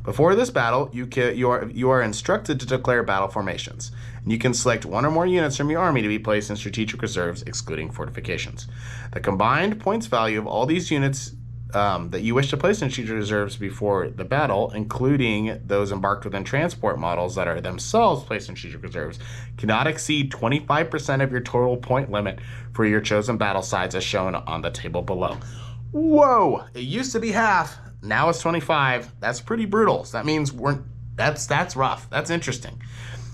Before this battle, you are instructed to declare battle formations, and you can select one or more units from your army to be placed in strategic reserves, excluding fortifications. The combined points value of all these units that you wish to place in strategic reserves before the battle, including those embarked within transport models that are themselves placed in strategic reserves, cannot exceed 25% of your total point limit for your chosen battle sides as shown on the table below. Whoa! It used to be half. Now it's 25. That's pretty brutal. So that means that's rough. That's interesting.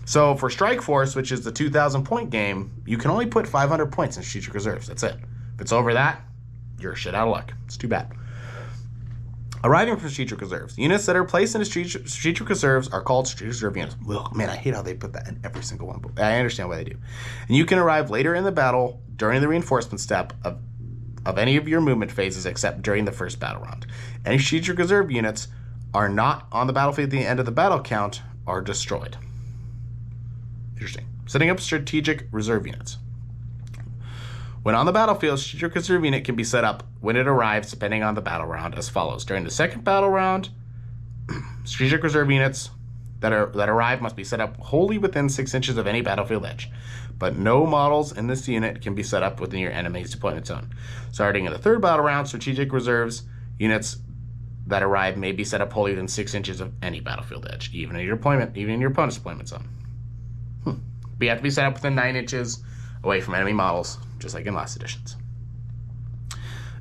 So for Strike Force, which is the 2,000 point game, you can only put 500 points in strategic reserves. That's it. If it's over that, you're shit out of luck. It's too bad. Arriving from strategic reserves. Units that are placed in strategic reserves are called strategic reserve units. Well, man, I hate how they put that in every single one, but I understand why they do. And you can arrive later in the battle during the reinforcement step of any of your movement phases except during the first battle round. Any strategic reserve units are not on the battlefield at the end of the battle count are destroyed. Interesting. Setting up strategic reserve units. When on the battlefield, strategic reserve unit can be set up when it arrives depending on the battle round as follows. During the second battle round, strategic reserve units that arrive must be set up wholly within 6 inches of any battlefield edge, but no models in this unit can be set up within your enemy's deployment zone. Starting in the third battle round, strategic reserves units that arrive may be set up wholly within 6 inches of any battlefield edge, even in your opponent's deployment zone. But you have to be set up within 9 inches away from enemy models, just like in last editions.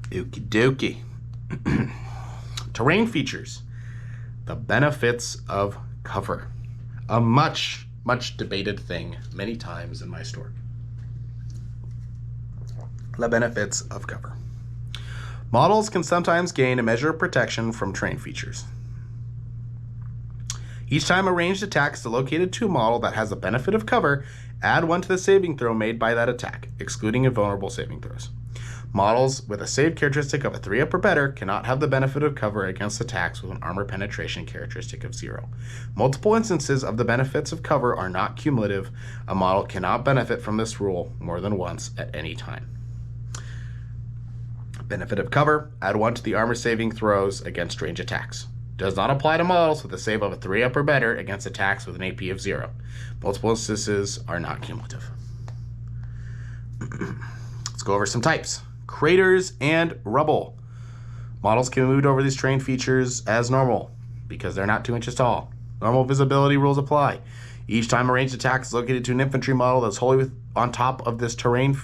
Okie dokie. Terrain features. The benefits of cover. A much debated thing many times in my story. The benefits of cover. Models can sometimes gain a measure of protection from terrain features. Each time a ranged attack is located to a model that has the benefit of cover, add 1 to the saving throw made by that attack, excluding invulnerable saving throws. Models with a save characteristic of a 3-up or better cannot have the benefit of cover against attacks with an armor penetration characteristic of 0. Multiple instances of the benefits of cover are not cumulative. A model cannot benefit from this rule more than once at any time. Benefit of cover, add 1 to the armor saving throws against range attacks. Does not apply to models with a save of a 3-up or better against attacks with an AP of 0. Multiple instances are not cumulative. Let's go over some types. Craters and rubble. Models can be moved over these terrain features as normal because they're not 2 inches tall. Normal visibility rules apply. Each time a ranged attack is located to an infantry model that's wholly on top of this terrain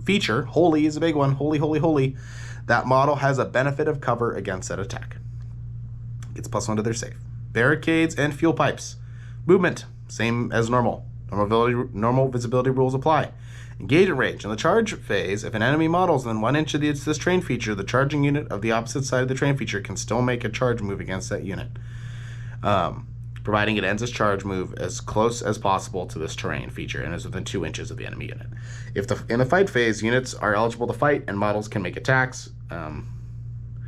feature, wholly is a big one, wholly, that model has a benefit of cover against that attack. Gets +1 to their save. Barricades and fuel pipes. Movement, same as normal. Normal visibility rules apply. Engagement range. In the charge phase, if an enemy model is within 1 inch of this terrain feature, the charging unit of the opposite side of the terrain feature can still make a charge move against that unit, providing it ends its charge move as close as possible to this terrain feature and is within 2 inches of the enemy unit. In the fight phase, units are eligible to fight and models can make attacks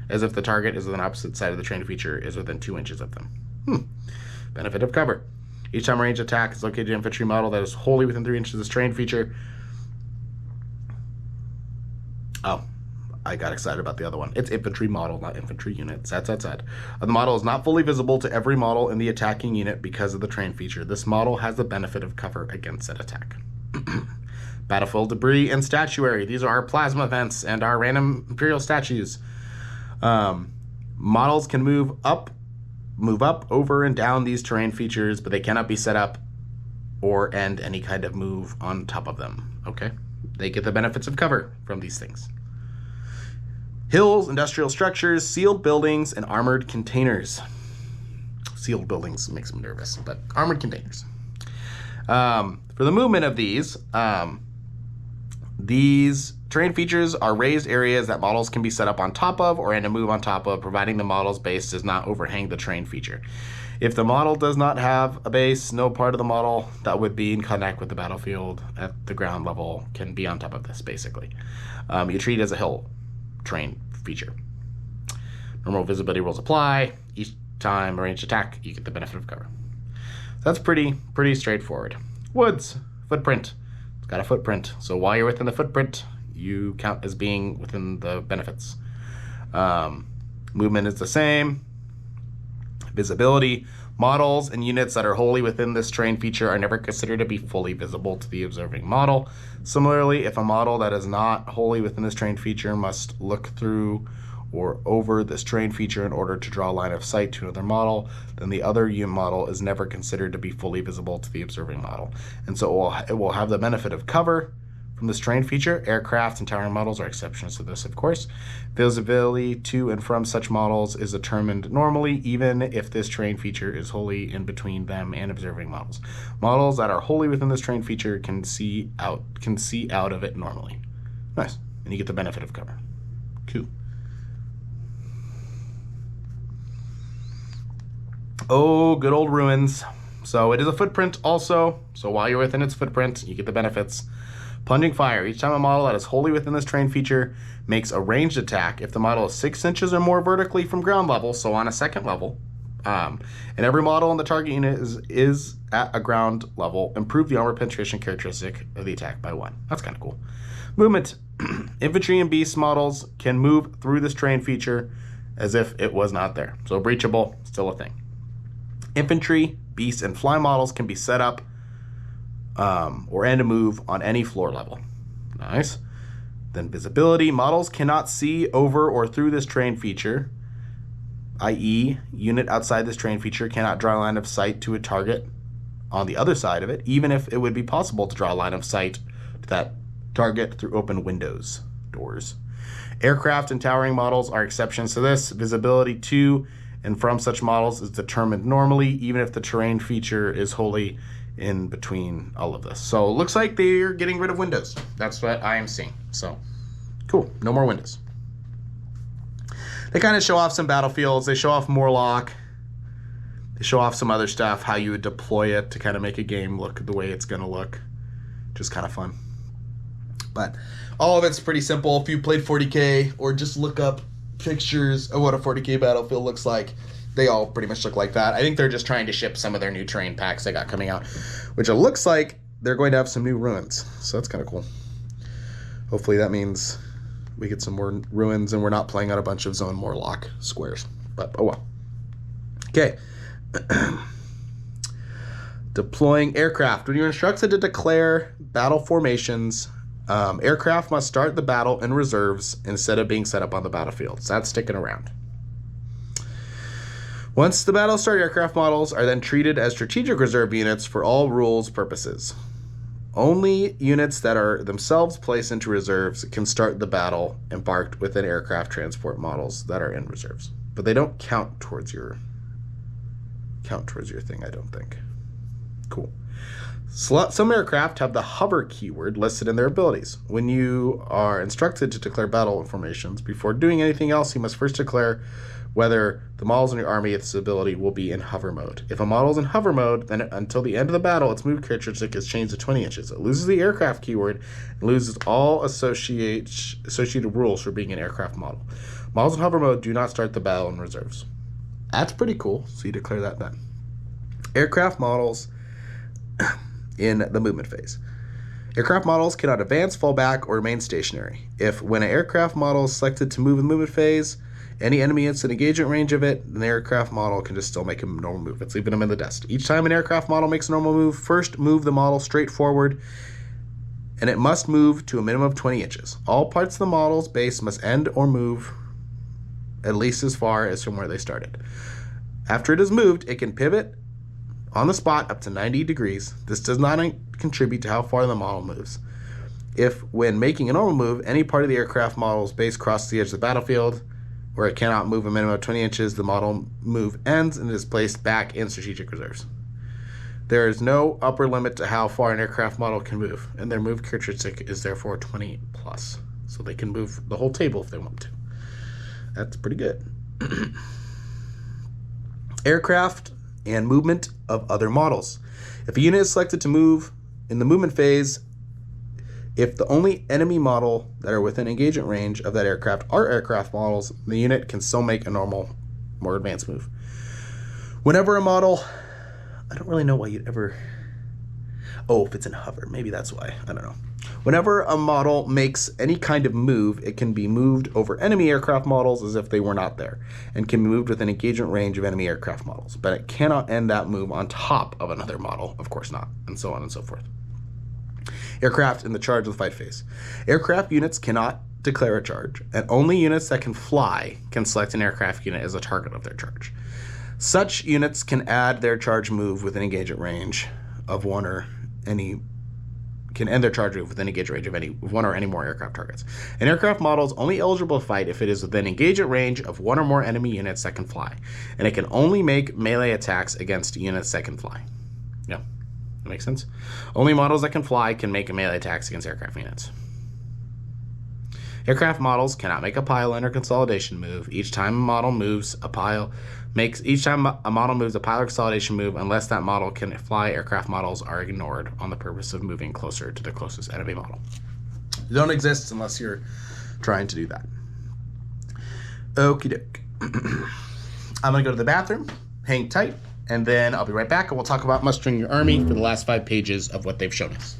as if the target is on the opposite side of the terrain feature is within 2 inches of them. Benefit of cover. Each time a ranged attack is located to an infantry model that is wholly within 3 inches of this terrain feature. Oh, I got excited about the other one. It's infantry model, not infantry unit. Sad. The model is not fully visible to every model in the attacking unit because of the terrain feature. This model has the benefit of cover against that attack. Battlefield debris and statuary. These are our plasma vents and our random imperial statues. Models can move up, over, and down these terrain features, but they cannot be set up or end any kind of move on top of them. Okay? They get the benefits of cover from these things. Hills, industrial structures, sealed buildings, and armored containers. Sealed buildings makes me nervous, but armored containers. For the movement of these terrain features are raised areas that models can be set up on top of or end a move on top of, providing the model's base does not overhang the terrain feature. If the model does not have a base, no part of the model that would be in contact with the battlefield at the ground level can be on top of this, basically. You treat it as a hill terrain feature. Normal visibility rules apply. Each time a ranged attack, you get the benefit of cover. That's pretty straightforward. Woods, footprint. It's got a footprint. So while you're within the footprint, you count as being within the benefits. Movement is the same. Visibility. Models and units that are wholly within this terrain feature are never considered to be fully visible to the observing model. Similarly, if a model that is not wholly within this terrain feature must look through or over this terrain feature in order to draw a line of sight to another model, then the other model is never considered to be fully visible to the observing model. And so it will have the benefit of cover from this terrain feature. Aircraft and towering models are exceptions to this, of course. Visibility to and from such models is determined normally, even if this terrain feature is wholly in between them and observing models. Models that are wholly within this terrain feature can see out of it normally. Nice. And you get the benefit of cover. Cool. Oh, good old ruins. So it is a footprint also. So while you're within its footprint, you get the benefits. Plunging fire. Each time a model that is wholly within this terrain feature makes a ranged attack, if the model is 6 inches or more vertically from ground level, so on a second level, and every model in the target unit is at a ground level, improve the armor penetration characteristic of the attack by 1. That's kind of cool. Movement. Infantry and beast models can move through this terrain feature as if it was not there. So breachable, still a thing. Infantry, beast, and fly models can be set up or end a move on any floor level. Nice. Then visibility. Models cannot see over or through this terrain feature, i.e. unit outside this terrain feature cannot draw a line of sight to a target on the other side of it, even if it would be possible to draw a line of sight to that target through open windows, doors. Aircraft and towering models are exceptions to this. Visibility to and from such models is determined normally, even if the terrain feature is wholly in between all of this. So it looks like they're getting rid of windows. That's what I am seeing. So cool, no more windows. They kind of show off some battlefields. They show off Morlock. They show off some other stuff, how you would deploy it to kind of make a game look the way it's going to look. Just kind of fun. But all of it's pretty simple. If you played 40K or just look up pictures of what a 40K battlefield looks like, they all pretty much look like that. I think they're just trying to ship some of their new terrain packs they got coming out, which it looks like they're going to have some new ruins. So that's kind of cool. Hopefully that means we get some more ruins and we're not playing out a bunch of Zone Morlock squares. But oh well. Okay. Deploying aircraft. When you're instructed to declare battle formations, aircraft must start the battle in reserves instead of being set up on the battlefield. So that's sticking around. Once the battle starts, aircraft models are then treated as strategic reserve units for all rules purposes. Only units that are themselves placed into reserves can start the battle embarked within aircraft transport models that are in reserves. But they don't count towards your thing, I don't think. Cool. Some aircraft have the hover keyword listed in their abilities. When you are instructed to declare battle formations, before doing anything else, you must first declare whether the models in your army with this ability will be in hover mode. If a model is in hover mode, then until the end of the battle, its move characteristic is changed to 20 inches. It loses the aircraft keyword and loses all associated rules for being an aircraft model. Models in hover mode do not start the battle in reserves. That's pretty cool, so you declare that then. Aircraft models in the movement phase. Aircraft models cannot advance, fall back, or remain stationary. When an aircraft model is selected to move in the movement phase, any enemy hits an engagement range of it, the aircraft model can just still make a normal move. It's leaving them in the dust. Each time an aircraft model makes a normal move, first move the model straight forward, and it must move to a minimum of 20 inches. All parts of the model's base must end or move at least as far as from where they started. After it is moved, it can pivot on the spot up to 90 degrees. This does not contribute to how far the model moves. If, when making a normal move, any part of the aircraft model's base crosses the edge of the battlefield, where it cannot move a minimum of 20 inches, the model move ends and is placed back in strategic reserves. There is no upper limit to how far an aircraft model can move, and their move characteristic is therefore 20 plus. So they can move the whole table if they want to. That's pretty good. Aircraft and movement of other models. If a unit is selected to move in the movement phase, if the only enemy model that are within engagement range of that aircraft are aircraft models, the unit can still make a normal, more advanced move. Whenever a model, I don't really know why you'd ever, if it's in hover, maybe that's why, I don't know. Whenever a model makes any kind of move, it can be moved over enemy aircraft models as if they were not there, and can be moved within engagement range of enemy aircraft models, but it cannot end that move on top of another model, of course not, and so on and so forth. Aircraft in the charge of the fight phase. Aircraft units cannot declare a charge, and only units that can fly can select an aircraft unit as a target of their charge. Such units can add their charge move within engagement range of one or any, can end their charge move within engagement range of one or any more aircraft targets. An aircraft model is only eligible to fight if it is within engagement range of one or more enemy units that can fly, and it can only make melee attacks against units that can fly. Yeah. That makes sense? Only models that can fly can make melee attacks against aircraft units. Aircraft models cannot make a pile-in or consolidation move. Each time a model moves a pile or consolidation move, unless that model can fly, aircraft models are ignored on the purpose of moving closer to the closest enemy model. They don't exist unless you're trying to do that. Okie doke. I'm going to go to the bathroom, hang tight, and then I'll be right back and we'll talk about mustering your army for the last 5 pages of what they've shown us.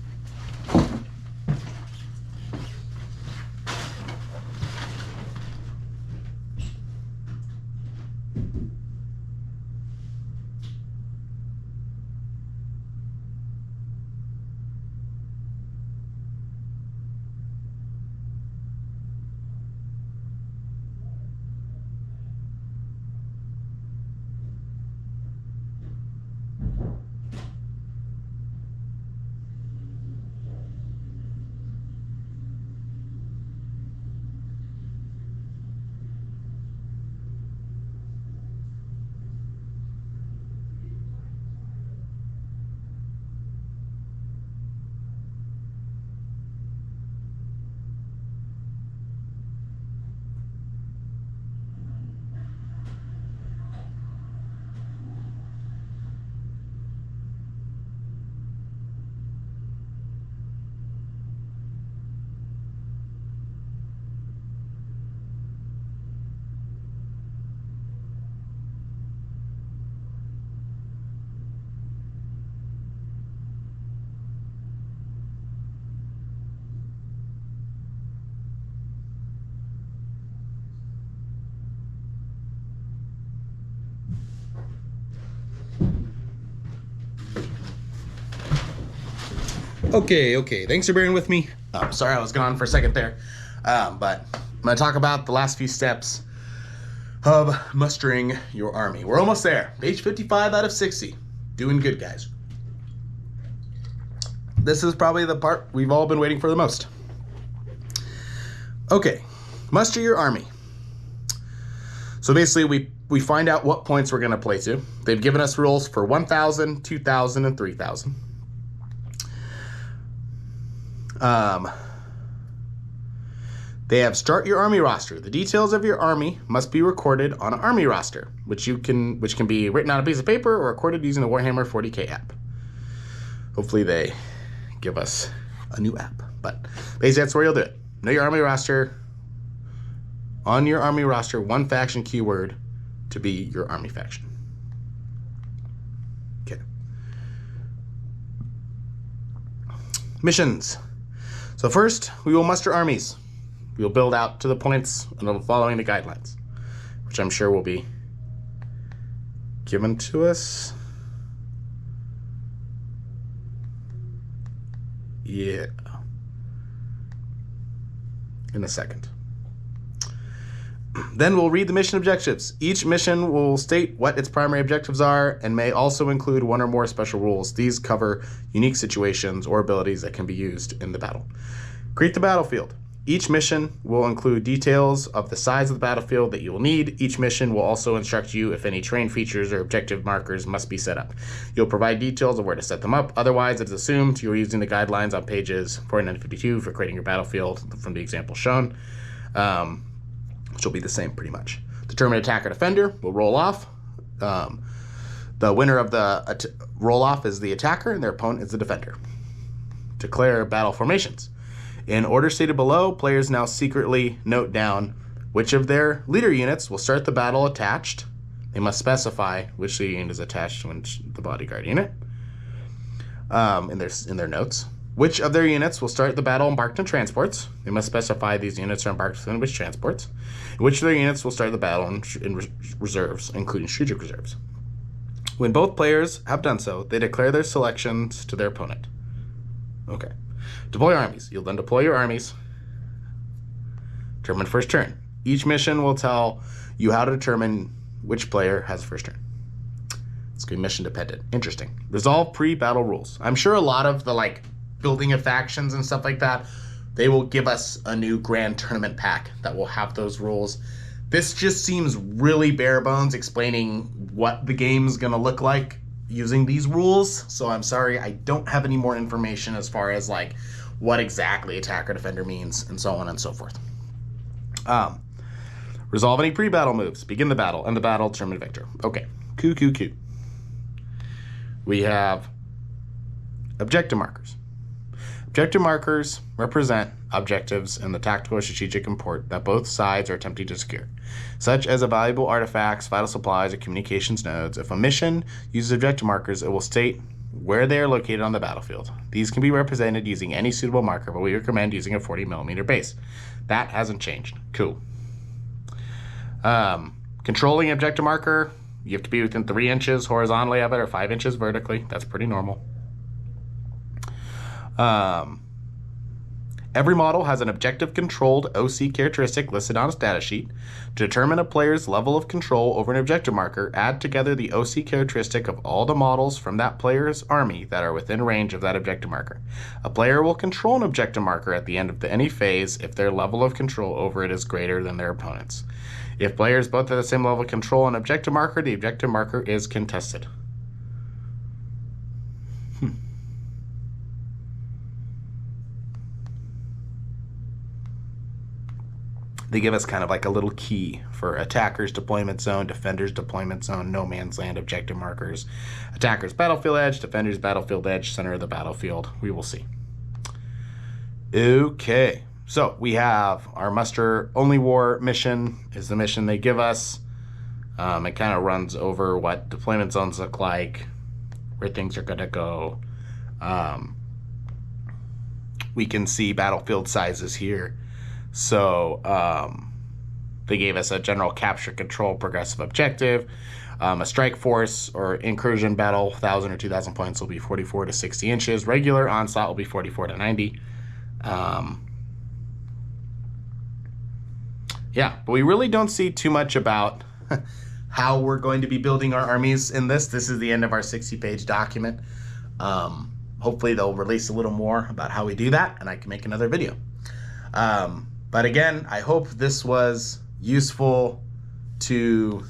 Okay. Thanks for bearing with me. Sorry I was gone for a second there. But I'm going to talk about the last few steps of mustering your army. We're almost there. Page 55 out of 60. Doing good, guys. This is probably the part we've all been waiting for the most. Okay, muster your army. So basically we find out what points we're going to play to. They've given us rules for 1,000, 2,000, and 3,000. They have start your army roster. The details of your army must be recorded on an army roster, which can be written on a piece of paper or recorded using the Warhammer 40K app. Hopefully they give us a new app, but basically that's where you'll do it. Know your army roster. On your army roster, one faction keyword to be your army faction. Okay. Missions. So first, we will muster armies. We will build out to the points and following the guidelines, which I'm sure will be given to us. Yeah. In a second. Then we'll read the mission objectives. Each mission will state what its primary objectives are and may also include one or more special rules. These cover unique situations or abilities that can be used in the battle. Create the battlefield. Each mission will include details of the size of the battlefield that you will need. Each mission will also instruct you if any terrain features or objective markers must be set up. You'll provide details of where to set them up. Otherwise, it is assumed you're using the guidelines on pages 49 and 52 for creating your battlefield from the example shown, which will be the same pretty much. Determine attacker defender will roll off. The winner of the roll-off is the attacker, and their opponent is the defender. Declare battle formations. In order stated below, players now secretly note down which of their leader units will start the battle attached. They must specify which leader unit is attached to the bodyguard unit in their notes. Which of their units will start the battle embarked in transports. They must specify these units are embarked in which transports. Which of their units will start the battle in reserves, including strategic reserves. When both players have done so, they declare their selections to their opponent. Okay. Deploy armies. You'll then deploy your armies. Determine first turn. Each mission will tell you how to determine which player has first turn. It's going to be mission dependent. Interesting. Resolve pre-battle rules. I'm sure a lot of the building of factions and stuff like that, they will give us a new grand tournament pack that will have those rules. This just seems really bare bones explaining what the game's going to look like using these rules. So I'm sorry, I don't have any more information as far as what exactly attacker defender means and so on and so forth. Resolve any pre-battle moves. Begin the battle. End the battle. Determine victor. Okay. Cool. We have objective markers. Objective markers represent objectives in the tactical or strategic import that both sides are attempting to secure, such as valuable artifacts, vital supplies, or communications nodes. If a mission uses objective markers, it will state where they are located on the battlefield. These can be represented using any suitable marker, but we recommend using a 40mm base. That hasn't changed. Cool. Controlling objective marker, you have to be within 3 inches horizontally of it or 5 inches vertically. That's pretty normal. Every model has an objective-controlled OC characteristic listed on its data sheet. To determine a player's level of control over an objective marker, add together the OC characteristic of all the models from that player's army that are within range of that objective marker. A player will control an objective marker at the end of any phase if their level of control over it is greater than their opponent's. If players both have the same level of control on objective marker, the objective marker is contested. They give us kind of a little key for attackers deployment zone, defenders deployment zone, no man's land objective markers, attackers battlefield edge, defenders battlefield edge, center of the battlefield. We will see. Okay, so we have our muster only war mission is the mission they give us. It kind of runs over what deployment zones look like, where things are going to go. We can see battlefield sizes here. So they gave us a general capture control progressive objective. A strike force or incursion battle, 1,000 or 2,000 points, will be 44 to 60 inches. Regular onslaught will be 44 to 90. Yeah, but we really don't see too much about how we're going to be building our armies in this. This is the end of our 60-page document. Hopefully they'll release a little more about how we do that, and I can make another video. But again, I hope this was useful to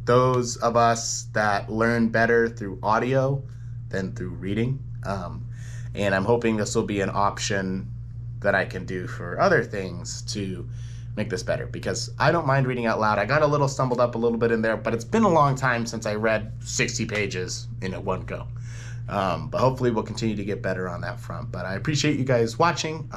those of us that learn better through audio than through reading. And I'm hoping this will be an option that I can do for other things to make this better, because I don't mind reading out loud. I got a little stumbled up a little bit in there, but it's been a long time since I read 60 pages in one go. But hopefully we'll continue to get better on that front. But I appreciate you guys watching.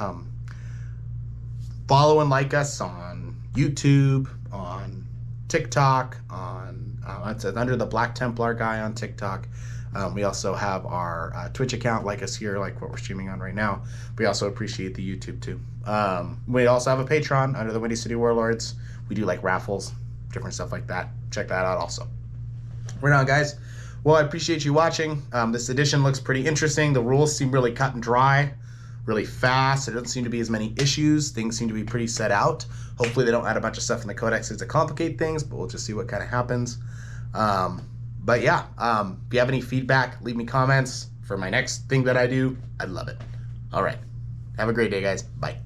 Follow and like us on YouTube, on TikTok, on it's under the Black Templar guy on TikTok. We also have our Twitch account, like us here, like what we're streaming on right now. We also appreciate the YouTube too. We also have a Patreon under the Windy City Warlords. We do like raffles, different stuff like that. Check that out also. Right on, guys. Well, I appreciate you watching. This edition looks pretty interesting. The rules seem really cut and dry, really fast. There doesn't seem to be as many issues. Things seem to be pretty set out. Hopefully they don't add a bunch of stuff in the codexes to complicate things, but we'll just see what kind of happens. But yeah, if you have any feedback, leave me comments for my next thing that I do. I'd love it. All right. Have a great day, guys. Bye.